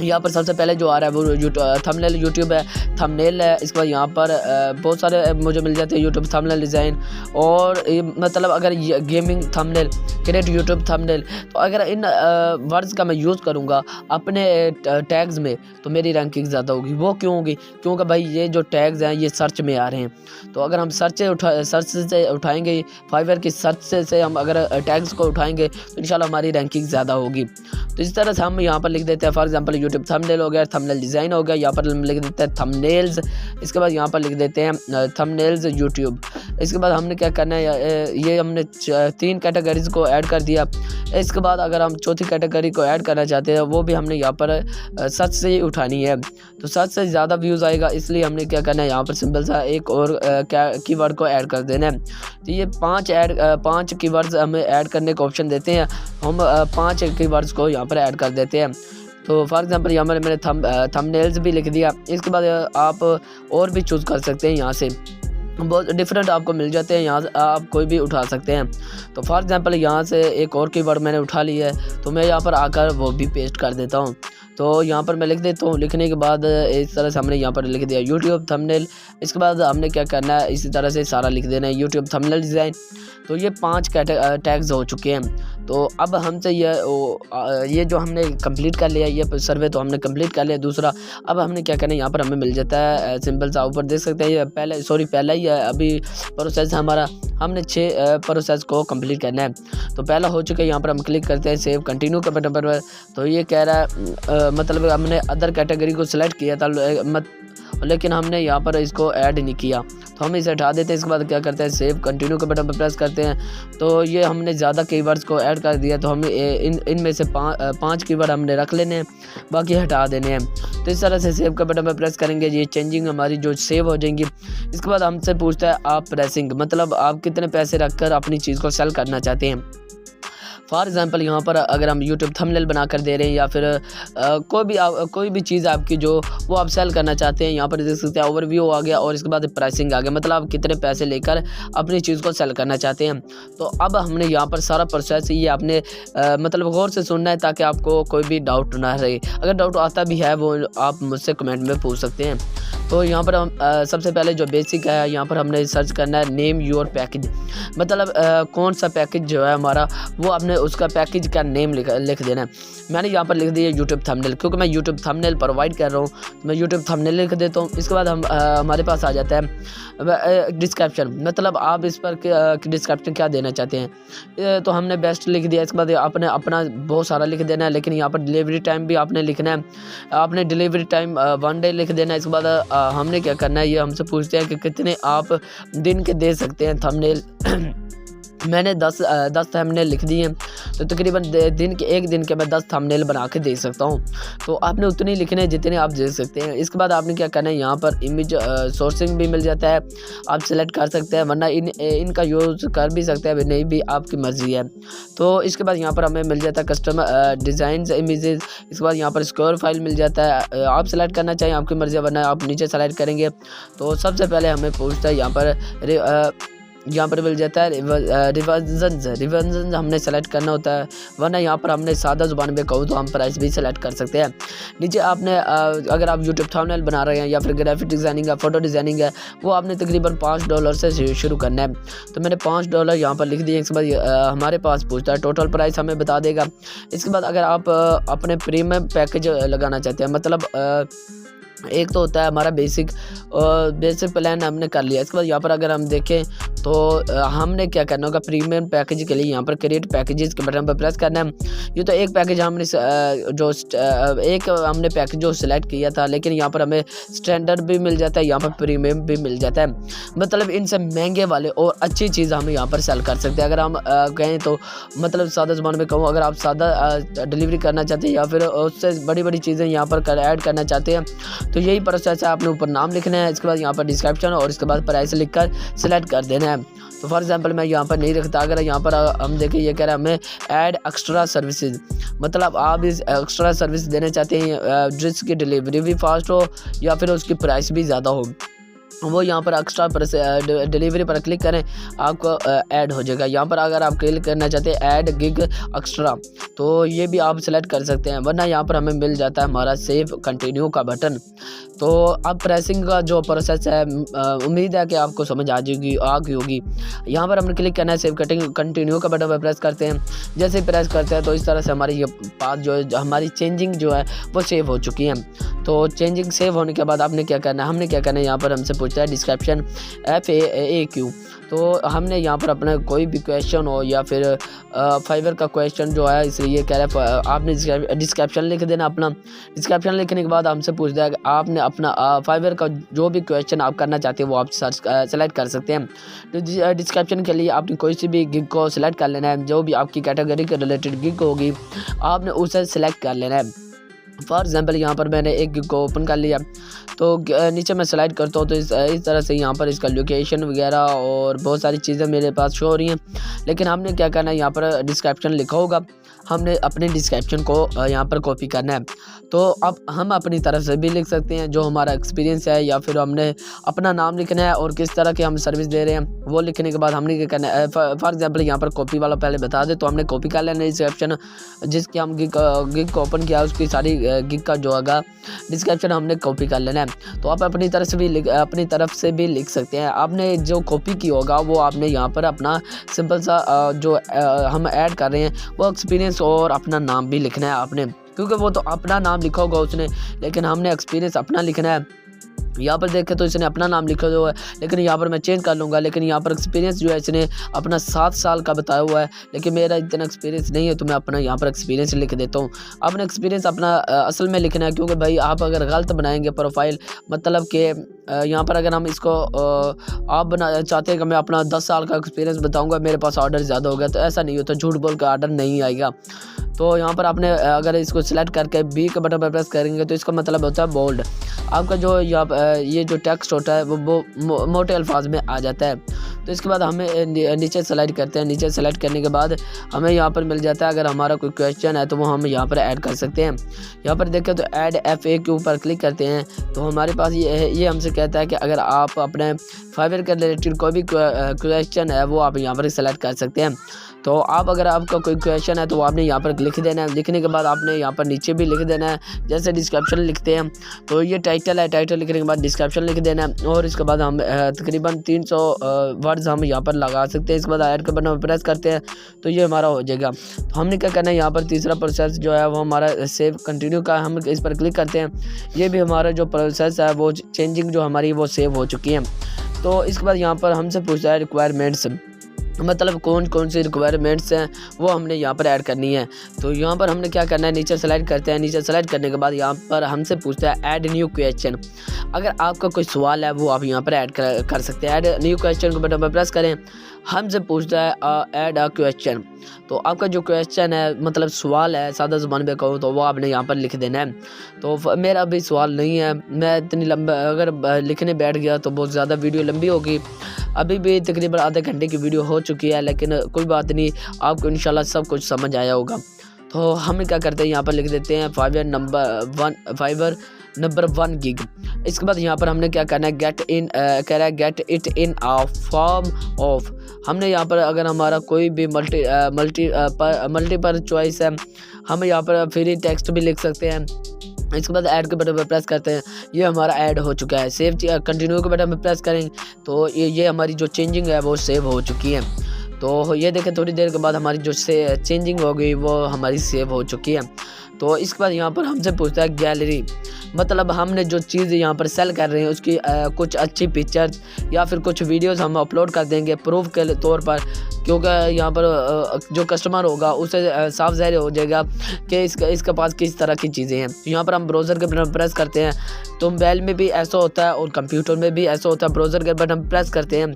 यहाँ पर सबसे पहले जो आ रहा है वो थंबनेल यूट्यूब है, थंबनेल है। इसके बाद यहाँ पर बहुत सारे मुझे मिल जाते हैं यूट्यूब थंबनेल डिज़ाइन। और अगर gaming thumbnail, create YouTube thumbnail, तो अगर इन वर्ड्स का मैं यूज़ करूँगा अपने टैग्स में तो मेरी रैंकिंग ज़्यादा होगी। वो क्यों होगी? क्योंकि भाई ये जो टैग्स हैं ये सर्च में आ रहे हैं। तो अगर हम सर्च से उठाएंगे, फाइवर की सर्च से हम अगर टैग्स को उठाएंगे तो इंशाल्लाह हमारी रैंकिंग ज़्यादा होगी। तो तो इस तरह से हम यहाँ पर लिख देते हैं, फॉर एग्जांपल यूट्यूब थंबनेल हो गया, थंबनेल डिज़ाइन हो गया, यहाँ पर हम लिख देते हैं थंबनेल्स। इसके बाद यहाँ पर लिख देते हैं थंबनेल्स यूट्यूब। इसके बाद हमने क्या करना है, ये हमने 3 कैटेगरीज को ऐड कर दिया। इसके बाद अगर हम चौथी कैटेगरी को ऐड करना चाहते हैं, वो भी हमने यहाँ पर सर्च से ही उठानी है। तो सर्च से ज़्यादा व्यूज़ आएगा, इसलिए हमने क्या करना है, यहाँ पर सिंपल सा एक और कीवर्ड को ऐड कर देना है। तो ये 5 कीवर्ड्स हमें ऐड करने का ऑप्शन देते हैं, हम 5 कीवर्ड्स को यहाँ पर ऐड कर देते हैं। तो फॉर एग्जांपल यहाँ मैंने थंबनेल्स भी लिख दिया। इसके बाद आप और भी चूज़ कर सकते हैं, यहाँ से बहुत डिफरेंट आपको मिल जाते हैं, यहाँ से आप कोई भी उठा सकते हैं। तो फॉर एग्जांपल यहाँ से एक और कीवर्ड मैंने उठा लिया है, तो मैं यहाँ पर आकर वो भी पेस्ट कर देता हूँ। तो यहाँ पर मैं लिख देता हूँ, लिखने के बाद इस तरह से हमने यहाँ पर लिख दिया यूट्यूब थंबनेल। इसके बाद हमने क्या करना है, इसी तरह से सारा लिख देना है यूट्यूब थंबनेल डिज़ाइन। तो ये 5 टैग्स हो चुके हैं। तो अब हमसे ये जो हमने कंप्लीट कर लिया, ये सर्वे तो हमने कंप्लीट कर लिया। दूसरा अब हमने क्या करना है, यहाँ पर हमें मिल जाता है सिंपल सा, ऊपर देख सकते हैं ये पहला ही है अभी प्रोसेस हमारा। हमने 6 प्रोसेस को कंप्लीट करना है। तो पहला हो चुका है, यहाँ पर हम क्लिक करते हैं सेव कंटिन्यू के बटन पर। तो ये कह रहा है मतलब हमने अदर कैटेगरी को सिलेक्ट किया था, लेकिन हमने यहाँ पर इसको ऐड नहीं किया, तो हम इसे हटा देते हैं। इसके बाद क्या करते हैं, सेव कंटिन्यू के बटन पर प्रेस करते हैं। तो ये हमने ज़्यादा कीवर्ड्स को ऐड कर दिया, तो हम इनमें से 5 कीवर्ड हमने रख लेने हैं, बाकी हटा देने हैं। तो इस तरह से सेव के बटन पर प्रेस करेंगे, ये चेंजिंग हमारी जो सेव हो जाएंगी। इसके बाद हमसे पूछता है आप प्रेसिंग, मतलब आप कितने पैसे रखकर अपनी चीज़ को सेल करना चाहते हैं। फॉर एग्जांपल यहाँ पर अगर हम यूट्यूब थंबनेल बना कर दे रहे हैं, या फिर कोई भी चीज़ आपकी जो वो आप सेल करना चाहते हैं, यहाँ पर देख सकते हैं ओवरव्यू आ गया और इसके बाद प्राइसिंग आ गया, मतलब आप कितने पैसे लेकर अपनी चीज़ को सेल करना चाहते हैं। तो अब हमने यहाँ पर सारा प्रोसेस ये आपने मतलब गौर से सुनना है, ताकि आपको कोई भी डाउट ना रहे। अगर डाउट आता भी है वो आप मुझसे कमेंट में पूछ सकते हैं। तो यहाँ पर हम सबसे पहले जो बेसिक है, यहाँ पर हमने सर्च करना है नेम योर पैकेज, मतलब कौन सा पैकेज जो है हमारा, वो आपने उसका पैकेज का नेम लिख देना है। मैंने यहाँ पर लिख दिया यूट्यूब थंबनेल, क्योंकि मैं यूट्यूब थंबनेल प्रोवाइड कर रहा हूँ, तो मैं यूट्यूब थंबनेल लिख देता हूँ। इसके बाद हमारे पास आ जाता है डिस्क्रिप्शन, मतलब आप इस पर डिस्क्रिप्शन क्या देना चाहते हैं। तो हमने बेस्ट लिख दिया। इसके बाद आपने अपना बहुत सारा लिख देना है, लेकिन यहाँ पर डिलीवरी टाइम भी आपने लिखना है, आपने डिलीवरी टाइम 1 डे लिख देना है। इसके बाद हमने क्या करना है, ये हमसे पूछते हैं कि कितने आप दिन के दे सकते हैं थंबनेल। मैंने 10 थंबनेल लिख दिए हैं, तो तकरीबन एक दिन के मैं 10 थंबनेल बना के दे सकता हूँ। तो आपने उतने लिखने जितने आप दे सकते हैं। इसके बाद आपने क्या करना है, यहाँ पर इमेज सोर्सिंग भी मिल जाता है, आप सेलेक्ट कर सकते हैं, वरना इनका यूज़ कर भी सकते हैं, नहीं भी आपकी मर्ज़ी है। तो इसके बाद यहाँ पर हमें मिल जाता है कस्टम डिज़ाइन इमेजेस। इसके बाद यहाँ पर स्क्वायर फाइल मिल जाता है, आप सेलेक्ट करना चाहिए, आपकी मर्ज़ी है, वरना आप नीचे सेलेक्ट करेंगे। तो सबसे पहले हमें पूछता है यहाँ पर मिल जाता है रिवर्जन हमने सेलेक्ट करना होता है, वरना यहाँ पर हमने सादा ज़ुबान में कहूँ तो हम प्राइस भी सेलेक्ट कर सकते हैं। नीचे आपने अगर आप यूट्यूब थंबनेल बना रहे हैं या फिर ग्राफिक डिज़ाइनिंग है, फ़ोटो डिज़ाइनिंग है, वो आपने तकरीबन $5 से शुरू करना है। तो मैंने $5 यहाँ पर लिख दिए। इसके बाद हमारे पास पूछता है टोटल प्राइस हमें बता देगा। इसके बाद अगर आप अपने प्रीमियम पैकेज लगाना चाहते हैं, मतलब एक तो होता है हमारा बेसिक प्लान हमने कर लिया। इसके बाद यहाँ पर अगर हम देखें तो हमने क्या करना होगा, प्रीमियम पैकेज के लिए यहाँ पर क्रिएट पैकेजेस के बटन पर प्रेस करना है। ये तो एक पैकेज हमने हमने पैकेज जो सिलेक्ट किया था, लेकिन यहाँ पर हमें स्टैंडर्ड भी मिल जाता है, यहाँ पर प्रीमियम भी मिल जाता है, मतलब इनसे महंगे वाले और अच्छी चीज़ हम यहाँ पर सेल कर सकते हैं। अगर हम कहें तो मतलब सादा ज़बान में कहूँ, अगर आप सादा डिलीवरी करना चाहते हैं या फिर उससे बड़ी बड़ी चीज़ें यहाँ पर ऐड करना चाहते हैं, तो यही प्रोसेस है। आपने ऊपर नाम लिखना है, इसके बाद यहाँ पर डिस्क्रिप्शन और इसके बाद प्राइस लिखकर सिलेक्ट कर देना है। तो फॉर एग्जांपल मैं यहाँ पर नहीं रखता। अगर यहाँ पर हम देखें, ये कह रहा है हमें ऐड एक्स्ट्रा सर्विसेज, मतलब आप इस एक्स्ट्रा सर्विस देना चाहते हैं जिसकी डिलीवरी भी फास्ट हो या फिर उसकी प्राइस भी ज़्यादा हो, वो यहाँ पर एक्स्ट्रा डिलीवरी पर क्लिक करें, आपको ऐड हो जाएगा। यहाँ पर अगर आप क्लिक करना चाहते हैं ऐड गिग एक्स्ट्रा, तो ये भी आप सेलेक्ट कर सकते हैं, वरना यहाँ पर हमें मिल जाता है हमारा सेव कंटिन्यू का बटन। तो अब प्रेसिंग का जो प्रोसेस है, उम्मीद है कि आपको समझ आ गई होगी। यहाँ पर हमने क्लिक करना है, सेव कंटिन्यू का बटन पर प्रेस करते हैं। जैसे ही प्रेस करते हैं तो इस तरह से हमारी ये पाथ जो है, हमारी चेंजिंग जो है वो सेव हो चुकी है। तो चेंजिंग सेव होने के बाद आपने क्या करना है, हमने क्या करना है, यहाँ पर हमसे पूछता है डिस्क्रिप्शन FAQ। तो हमने यहाँ पर अपना कोई भी क्वेश्चन हो या फिर फाइवर का क्वेश्चन जो है, इसलिए ये कह रहा है आपने डिस्क्रिप्शन लिख देना अपना। डिस्क्रिप्शन लिखने के बाद हमसे पूछता है कि आपने अपना फाइवर का जो भी क्वेश्चन आप करना चाहते हैं वो आप सेलेक्ट कर सकते हैं। तो डिस्क्रिप्शन के लिए आपने कोई सी भी गिग को सिलेक्ट कर लेना है, जो भी आपकी कैटेगरी के रिलेटेड गिग होगी आपने उसे सिलेक्ट कर लेना है। फॉर एग्जांपल यहाँ पर मैंने एक गिग को ओपन कर लिया, तो नीचे मैं स्लाइड करता हूँ तो इस तरह से यहाँ पर इसका लोकेशन वगैरह और बहुत सारी चीज़ें मेरे पास शो हो रही हैं। लेकिन हमने क्या करना है, यहाँ पर डिस्क्रिप्शन लिखा होगा, हमने अपने डिस्क्रिप्शन को यहाँ पर कॉपी करना है। तो अब हम अपनी तरफ से भी लिख सकते हैं जो हमारा एक्सपीरियंस है, या फिर हमने अपना नाम लिखना है और किस तरह की हम सर्विस दे रहे हैं वो लिखने के बाद हमने क्या करना है। फॉर एग्जांपल यहाँ पर कॉपी वाला पहले बता दे, तो हमने कॉपी कर लेना डिस्क्रिप्शन जिसकी हम गिग को ओपन किया उसकी सारी गिग का जो होगा डिस्क्रिप्शन हमने कॉपी कर लेना है। तो आप अपनी तरफ से भी लिख सकते हैं। आपने जो कॉपी की होगा वो आपने यहाँ पर अपना सिंपल सा जो हम ऐड कर रहे हैं वो एक्सपीरियंस और अपना नाम भी लिखना है आपने, क्योंकि वो तो अपना नाम लिखा होगा उसने, लेकिन हमने एक्सपीरियंस अपना लिखना है। यहाँ पर देखें तो इसने अपना नाम लिखा हुआ है, लेकिन यहाँ पर मैं चेंज कर लूँगा। लेकिन यहाँ पर एक्सपीरियंस जो है इसने अपना 7 साल का बताया हुआ है, लेकिन मेरा इतना एक्सपीरियंस नहीं है, तो मैं अपना यहाँ पर एक्सपीरियंस लिख देता हूँ। अपना एक्सपीरियंस अपना असल में लिखना है, क्योंकि भाई आप अगर गलत बनाएंगे प्रोफाइल, मतलब कि यहाँ पर अगर हम इसको आप चाहते हैं कि मैं अपना 10 साल का एक्सपीरियंस बताऊँगा, मेरे पास ऑर्डर ज़्यादा हो गया, तो ऐसा नहीं होता, झूठ बोल कर ऑर्डर नहीं आएगा। तो यहाँ पर आपने अगर इसको सिलेक्ट करके बी के बटन पर प्रेस करेंगे तो इसका मतलब होता है बोल्ड। आपका जो ये जो टेक्स्ट होता है वो मोटे अल्फाज में आ जाता है। तो इसके बाद हमें नीचे सेलेक्ट करते हैं। नीचे सेलेक्ट करने के बाद हमें यहाँ पर मिल जाता है, अगर हमारा कोई क्वेश्चन है तो वो हम यहाँ पर ऐड कर सकते हैं। यहाँ पर देखें तो ऐड FAQ पर क्लिक करते हैं, तो हमारे पास ये हमसे कहता है कि अगर आप अपने फाइवर के रिलेटेड कोई भी क्वेश्चन है वो आप यहाँ पर सेलेक्ट कर सकते हैं। तो अगर आपका कोई क्वेश्चन है तो वो आपने यहाँ पर लिख देना है। लिखने के बाद आपने यहाँ पर नीचे भी लिख देना है, जैसे डिस्क्रिप्शन लिखते हैं तो ये टाइटल है, टाइटल लिखने के बाद डिस्क्रिप्शन लिख देना है। और इसके बाद हम तकरीबन 300 वर्ड्स हम यहाँ पर लगा सकते हैं। इसके बाद ऐड के बटन पर प्रेस करते हैं तो ये हमारा हो जाएगा। तो हमने क्या करना है, यहाँ पर तीसरा प्रोसेस जो है वो हमारा सेव कंटिन्यू का, हम इस पर क्लिक करते हैं। ये भी हमारा जो प्रोसेस है वो चेंजिंग जो हमारी वो सेव हो चुकी है। तो इसके बाद यहाँ पर हमसे पूछता है रिक्वायरमेंट्स, मतलब कौन कौन सी रिक्वायरमेंट्स हैं वो हमने यहाँ पर ऐड करनी है। तो यहाँ पर हमने क्या करना है, नीचे सेलेक्ट करते हैं। नीचे सेलेक्ट करने के बाद यहाँ पर हमसे पूछता है ऐड न्यू क्वेश्चन। अगर आपका कोई सवाल है वो आप यहाँ पर ऐड कर सकते हैं। ऐड न्यू क्वेश्चन को बटन पर प्रेस करें। हमसे पूछता है ऐड अ क्वेश्चन, तो आपका जो क्वेश्चन है मतलब सवाल है, सादा ज़ुबान में कहूँ तो वो आपने यहाँ पर लिख देना है। तो मेरा अभी सवाल नहीं है, मैं इतनी लंबा अगर लिखने बैठ गया तो बहुत ज़्यादा वीडियो लंबी होगी। अभी भी तकरीबन आधे घंटे की वीडियो हो चुकी है, लेकिन कोई बात नहीं, आपको इंशाल्लाह सब कुछ समझ आया होगा। तो हम क्या करते हैं, यहाँ पर लिख देते हैं फाइवर नंबर 1 गिग। इसके बाद यहाँ पर हमने क्या करना है, कह रहा है get it in a form of. हमने यहाँ पर अगर हमारा कोई भी मल्टीपल चॉइस है, हम यहाँ पर फ्री टेक्स्ट भी लिख सकते हैं। इसके बाद ऐड के बटन पर प्रेस करते हैं, ये हमारा ऐड हो चुका है। सेव कंटिन्यू के बटन पर प्रेस करेंगे तो ये हमारी जो चेंजिंग है वो सेव हो चुकी है। तो ये देखें थोड़ी देर के बाद हमारी जो चेंजिंग हो गई वो हमारी सेव हो चुकी है। तो इसके बाद यहाँ पर हमसे पूछता है गैलरी, मतलब हमने जो चीज़ यहाँ पर सेल कर रहे हैं उसकी कुछ अच्छी पिक्चर्स या फिर कुछ वीडियोस हम अपलोड कर देंगे प्रूफ के तौर पर, क्योंकि यहाँ पर जो कस्टमर होगा उसे साफ ज़ाहिर हो जाएगा कि इसके पास किस तरह की चीज़ें हैं। तो यहाँ पर हम ब्राउज़र के बटन प्रेस करते हैं, तो मोबाइल में भी ऐसा होता है और कंप्यूटर में भी ऐसा होता है। ब्राउज़र के बटन प्रेस करते हैं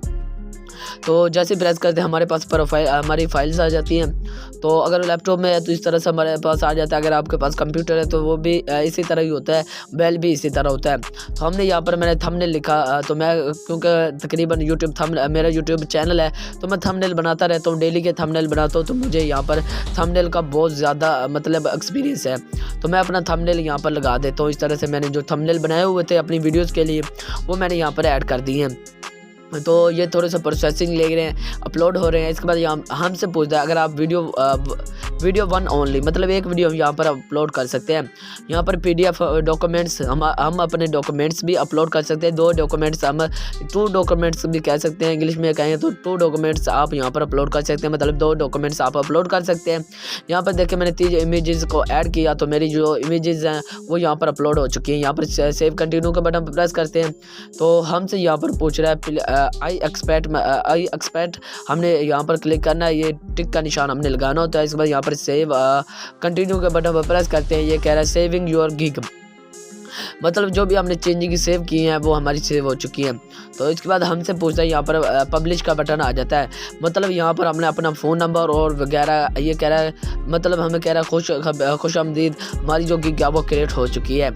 तो जैसे प्रेस करते हैं हमारे पास हमारी फाइल्स आ जाती हैं। तो अगर लैपटॉप में है तो इस तरह से हमारे पास आ जाता है, अगर आपके पास कंप्यूटर है तो वो भी इसी तरह ही होता है, मोबाइल भी इसी तरह होता है। तो हमने यहाँ पर मैंने थंबनेल लिखा, तो मैं क्योंकि तकरीबन मेरा यूट्यूब चैनल है तो मैं थंबनेल बनाता रहता हूँ, डेली के थंबनेल बनाता हूँ, तो मुझे यहाँ पर थंबनेल का बहुत ज़्यादा मतलब एक्सपीरियंस है। तो मैं अपना थंबनेल यहाँ पर लगा देता हूँ। इस तरह से मैंने जो थंबनेल बनाए हुए थे अपनी वीडियोज़ के लिए वो मैंने यहाँ पर ऐड कर दिए हैं। तो ये थोड़े से प्रोसेसिंग ले रहे हैं, अपलोड हो रहे हैं। इसके बाद हमसे पूछता है अगर आप वीडियो 1 ओनली, मतलब एक वीडियो हम यहाँ पर अपलोड कर सकते हैं। यहाँ पर PDF डॉक्यूमेंट्स हम अपने डॉक्यूमेंट्स भी अपलोड कर सकते हैं। 2 डॉक्यूमेंट्स हम 2 डॉक्यूमेंट्स भी कह सकते हैं, इंग्लिश में कहें तो 2 डॉक्यूमेंट्स आप यहाँ पर अपलोड कर सकते हैं, मतलब 2 डॉक्यूमेंट्स आप अपलोड कर सकते हैं। यहाँ पर देखिए मैंने 3 इमेजेस को ऐड किया तो मेरी जो इमेजेस हैं वो यहाँ पर अपलोड हो चुकी हैं। यहाँ पर सेव कंटिन्यू के बटन पर प्रेस करते हैं तो हमसे यहाँ पर पूछ रहा है आई एक्सपेक्ट हमने यहाँ पर क्लिक करना है, ये टिक का निशान हमने लगाना होता है। इसके बाद यहाँ पर सेव कंटिन्यू के बटन पर प्रेस करते हैं। ये कह रहा है सेविंग योर गिग, मतलब जो भी हमने चेंजिंग सेव की हैं वो हमारी सेव हो चुकी हैं। तो इसके बाद हमसे पूछता है यहाँ पर पब्लिश का बटन आ जाता है, मतलब यहाँ पर हमने अपना फ़ोन नंबर और वगैरह, ये कह रहा है मतलब हमें कह रहा है खुश आमदीद, हमारी जो गिग है वो क्रिएट हो चुकी है।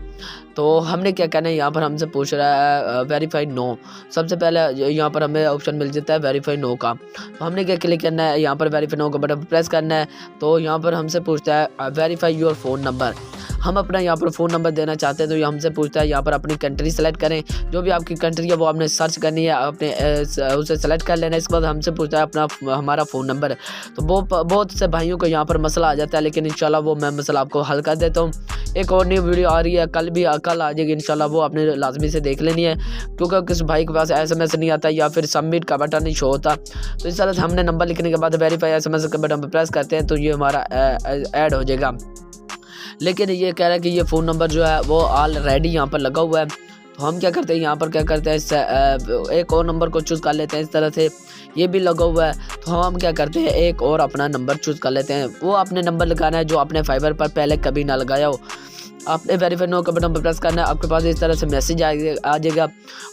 तो हमने क्या करना है, यहाँ पर हमसे पूछ रहा है वेरीफाइड नो। सबसे पहले यहाँ पर हमें ऑप्शन मिल जाता है वेरीफाइड नो का, तो हमने क्या क्लिक करना है, यहाँ पर वेरीफाइड नो का बटन प्रेस करना है। तो यहाँ पर हमसे पूछता है वेरीफाई योर फ़ोन नंबर, हम अपना यहाँ पर फ़ोन नंबर देना चाहते हैं। तो ये हमसे पूछता है यहाँ पर अपनी कंट्री सेलेक्ट करें, जो भी आपकी कंट्री है वो आपने सर्च करनी है, अपने उसे सेलेक्ट कर लेना है। इसके बाद हमसे पूछता है हमारा फ़ोन नंबर। तो बहुत से भाइयों को यहाँ पर मसला आ जाता है, लेकिन इंशाल्लाह वो मैं मसला आपको हल कर देता हूँ। एक और न्यू वीडियो आ रही है, कल आ जाएगी इंशाल्लाह, वो आपने लाजमी से देख लेनी है, क्योंकि किस भाई के पास SMS नहीं आता या फिर सबमिट का बटन नहीं शो होता। तो इस तरह से हमने नंबर लिखने के बाद वेरीफाई SMS के बटन पर प्रेस करते हैं, तो ये हमारा ऐड हो जाएगा। लेकिन ये कह रहा है कि ये फ़ोन नंबर जो है वो ऑलरेडी यहाँ पर लगा हुआ है। तो हम क्या करते हैं, यहाँ पर क्या करते हैं, एक और नंबर को चूज़ कर लेते हैं। इस तरह से ये भी लगा हुआ है, तो हम क्या करते हैं, एक और अपना नंबर चूज़ कर लेते हैं। वो आपने नंबर लगाना है जो आपने फाइबर पर पहले कभी ना लगाया हो। आपने वेरीफाई नो का बटन पर प्रेस करना है, आपके पास इस तरह से मैसेज आ जाएगा।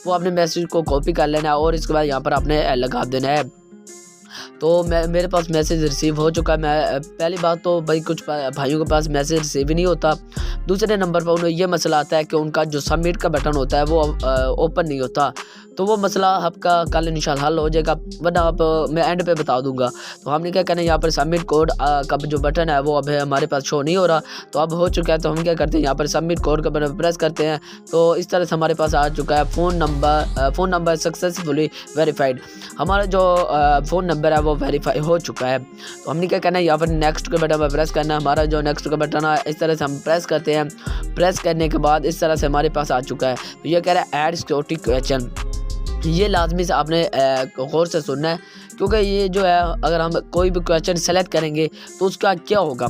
वो आपने मैसेज को कॉपी कर लेना है और इसके बाद यहाँ पर आपने लगा देना है। तो मेरे पास मैसेज रिसीव हो चुका है। मैं पहली बात तो भाई कुछ भाइयों के पास मैसेज रिसीव ही नहीं होता, दूसरे नंबर पर उन्हें ये मसला आता है कि उनका जो सबमिट का बटन होता है वो ओपन नहीं होता। तो वो मसला आपका कल इंशाल्लाह हल हो जाएगा, वरना आप मैं एंड पे बता दूंगा। तो हमने क्या करना है, यहाँ पर सबमिट कोड का जो बटन है वो अब हमारे पास शो नहीं हो रहा, तो अब हो चुका है। तो हम क्या करते हैं, यहाँ पर सबमिट कोड का बटन प्रेस करते हैं। तो इस तरह से हमारे पास आ चुका है फ़ोन नंबर सक्सेसफुली वेरीफाइड, हमारा जो फ़ोन नंबर है वो वेरीफाई हो चुका है। तो हमने क्या करना है, यहाँ पर नेक्स्ट के बटन पर प्रेस करना है। हमारा जो नेक्स्ट का बटन है इस तरह से हम प्रेस करते हैं। प्रेस करने के बाद इस तरह से हमारे पास आ चुका है। तो ये कह रहा है ऐड सिक्योरिटी क्वेश्चन, ये लाजमी से आपने गौर से सुनना है, क्योंकि ये जो है अगर हम कोई भी क्वेश्चन सेलेक्ट करेंगे तो उसका क्या होगा।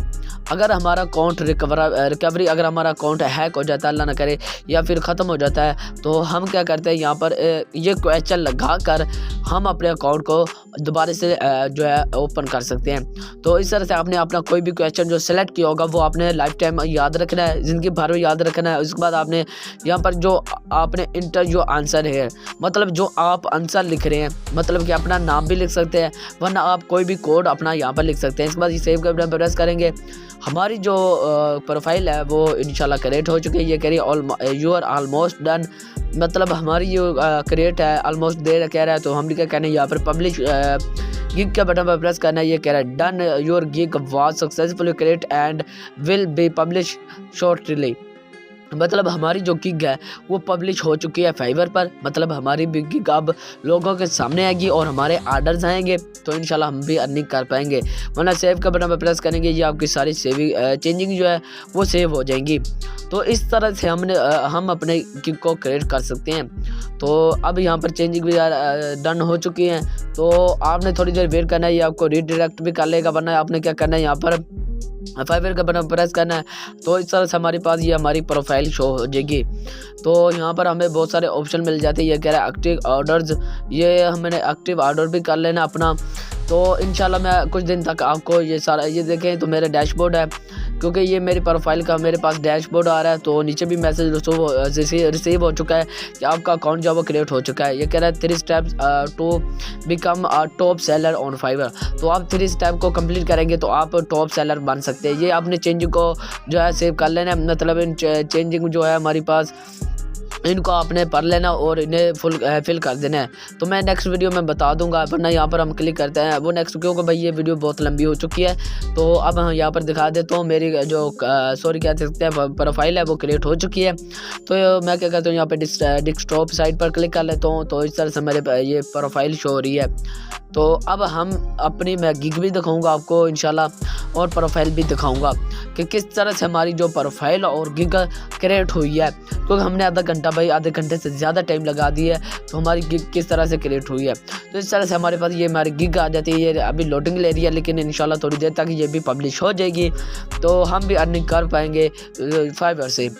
अगर हमारा अकाउंट रिकवरी अगर हमारा अकाउंट हैक हो जाता है, अल्लाह ना करे, या फिर ख़त्म हो जाता है, तो हम क्या करते हैं, यहाँ पर ये क्वेश्चन लगा कर हम अपने अकाउंट को दोबारा से जो है ओपन कर सकते हैं। तो इस तरह से आपने अपना कोई भी क्वेश्चन जो सेलेक्ट किया होगा वो आपने लाइफ टाइम याद रखना है, ज़िंदगी भर में याद रखना है। उसके बाद आपने यहाँ पर जो आपने इंटर जो आंसर है, मतलब जो आप आंसर लिख रहे हैं, मतलब कि अपना नाम भी लिख सकते हैं, वरना आप कोई भी कोड अपना यहाँ पर लिख सकते हैं। इसके बाद ये सेव का बटन प्रेस करेंगे। हमारी जो प्रोफाइल है वो इंशाल्लाह क्रिएट हो चुकी है। ये कह रही है यू आर ऑलमोस्ट डन, मतलब हमारी जो क्रिएट है ऑलमोस्ट दे कह रहा है। तो हम क्या कहना है, यहाँ पर पब्लिश गिग के बटन पर प्रेस करना है। ये कह रहा है done, your gig was successfully create and will be publish shortly, मतलब हमारी जो गिग है वो पब्लिश हो चुकी है फाइवर पर, मतलब हमारी बिग गिग अब लोगों के सामने आएगी और हमारे आर्डर्स आएंगे, तो इंशाल्लाह हम भी अर्निंग कर पाएंगे। वरना सेव का बटन पर प्रेस करेंगे, ये आपकी सारी चेंजिंग जो है वो सेव हो जाएंगी। तो इस तरह से हम अपने गिग को क्रिएट कर सकते हैं। तो अब यहाँ पर चेंजिंग भी डन हो चुकी हैं। तो आपने थोड़ी देर वेट करना है, ये आपको रीडायरेक्ट भी कर लेगा, वरना आपने क्या करना है, यहाँ पर फाइवर का बटन प्रेस करना है। तो इस तरह से हमारे पास ये हमारी प्रोफाइल शो हो जाएगी। तो यहाँ पर हमें बहुत सारे ऑप्शन मिल जाते हैं। ये कह रहा है एक्टिव ऑर्डर्स, ये हमने एक्टिव ऑर्डर भी कर लेना अपना। तो इंशाल्लाह मैं कुछ दिन तक आपको ये सारा ये देखें तो मेरा डैशबोर्ड है, क्योंकि ये मेरी प्रोफाइल का मेरे पास डैशबोर्ड आ रहा है। तो नीचे भी मैसेज रिसीव हो चुका है कि आपका अकाउंट जो है वो क्रिएट हो चुका है। ये कह रहा है 3 steps to become a top seller on Fiverr. तो आप 3 स्टेप को कंप्लीट करेंगे तो आप टॉप सेलर बन सकते हैं। ये आपने चेंजिंग को जो है सेव कर लेना है, मतलब इन चेंजिंग जो है हमारे पास इनको आपने पढ़ लेना और इन्हें फिल कर देना है। तो मैं नेक्स्ट वीडियो में बता दूंगा, वरना यहाँ पर हम क्लिक करते हैं वो नेक्स्ट, क्योंकि भाई ये वीडियो बहुत लंबी हो चुकी है। तो अब हम यहाँ पर दिखा देता हूँ मेरी जो क्या सकते हैं प्रोफाइल है वो क्रिएट हो चुकी है। तो मैं क्या करता हूँ, यहाँ पे डेस्कटॉप साइट पर क्लिक कर लेता हूँ। तो इस तरह से मेरे ये प्रोफाइल शो हो रही है। तो अब हम अपनी मैं गिग भी दिखाऊंगा आपको इंशाल्लाह, और प्रोफाइल भी दिखाऊंगा कि किस तरह से हमारी जो प्रोफाइल और गिग क्रिएट हुई है। क्योंकि हमने आधे घंटे से ज़्यादा टाइम लगा दिया है, तो हमारी गिग किस तरह से क्रिएट हुई है। तो इस तरह से हमारे पास ये हमारी गिग आ जाती है। ये अभी लोडिंग ले रही है, लेकिन इंशाल्लाह थोड़ी देर तक ये भी पब्लिश हो जाएगी, तो हम भी अर्निंग कर पाएंगे फाइवर से।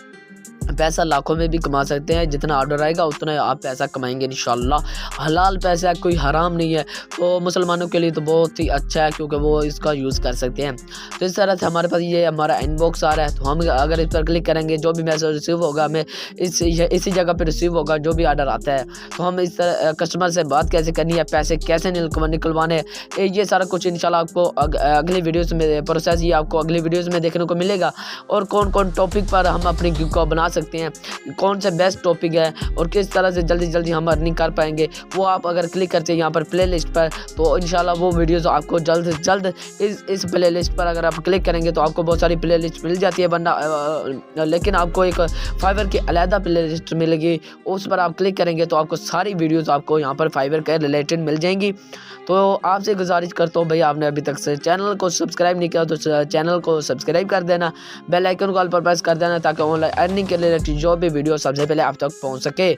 पैसा लाखों में भी कमा सकते हैं। जितना ऑर्डर आएगा उतना आप पैसा कमाएंगे इंशाल्लाह। हलाल पैसा है, कोई हराम नहीं है। तो मुसलमानों के लिए तो बहुत ही अच्छा है क्योंकि वो इसका यूज़ कर सकते हैं। तो इस तरह से हमारे पास ये हमारा इनबॉक्स आ रहा है। तो हम अगर इस पर क्लिक करेंगे जो भी मैसेज रिसीव होगा हमें इसी जगह पर रिसीव होगा जो भी ऑर्डर आता है। तो हम इस तरह कस्टमर से बात कैसे करनी है, पैसे कैसे निकलवाने, ये सारा कुछ इंशाल्लाह आपको अगली वीडियोज़ में प्रोसेस ये आपको अगली वीडियोज़ में देखने को मिलेगा। और कौन कौन टॉपिक पर हम अपनी गिग को बना सकते हैं, कौन सा बेस्ट टॉपिक है और किस तरह से जल्दी हम अर्निंग कर पाएंगे, वो आप अगर क्लिक करते हैं यहाँ पर प्लेलिस्ट पर तो इंशाल्लाह वो वीडियोस आपको जल्द से जल्द इस प्लेलिस्ट पर अगर आप क्लिक करेंगे तो आपको बहुत सारी प्लेलिस्ट मिल जाती है वरना लेकिन आपको एक फाइवर की अलहदा प्लेलिस्ट मिलेगी। उस पर आप क्लिक करेंगे तो आपको सारी वीडियोज़ आपको यहाँ पर फाइवर के रिलेटेड मिल जाएंगी। तो आपसे गुजारिश करता हूँ भाई, आपने अभी तक से चैनल को सब्सक्राइब नहीं किया तो चैनल को सब्सक्राइब कर देना, बेल आइकन को ऑल पर प्रेस कर देना ताकि ऑनलाइन अर्निंग के रिलेटेड जो भी वीडियो सबसे पहले आप तक पहुंच सके।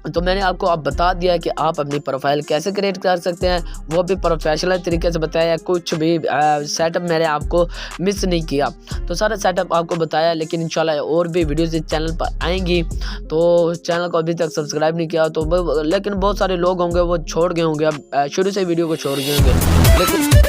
तो मैंने आपको अब बता दिया कि आप अपनी प्रोफाइल कैसे क्रिएट कर सकते हैं, वो भी प्रोफेशनल तरीके से बताया, कुछ भी सेटअप मैंने आपको मिस नहीं किया। तो सारा सेटअप आपको बताया, लेकिन इंशाल्लाह और भी वीडियोस इस चैनल पर आएंगी। तो चैनल को अभी तक सब्सक्राइब नहीं किया तो लेकिन बहुत सारे लोग होंगे वो छोड़ गए होंगे, अब शुरू से वीडियो को छोड़ गए होंगे लेकिन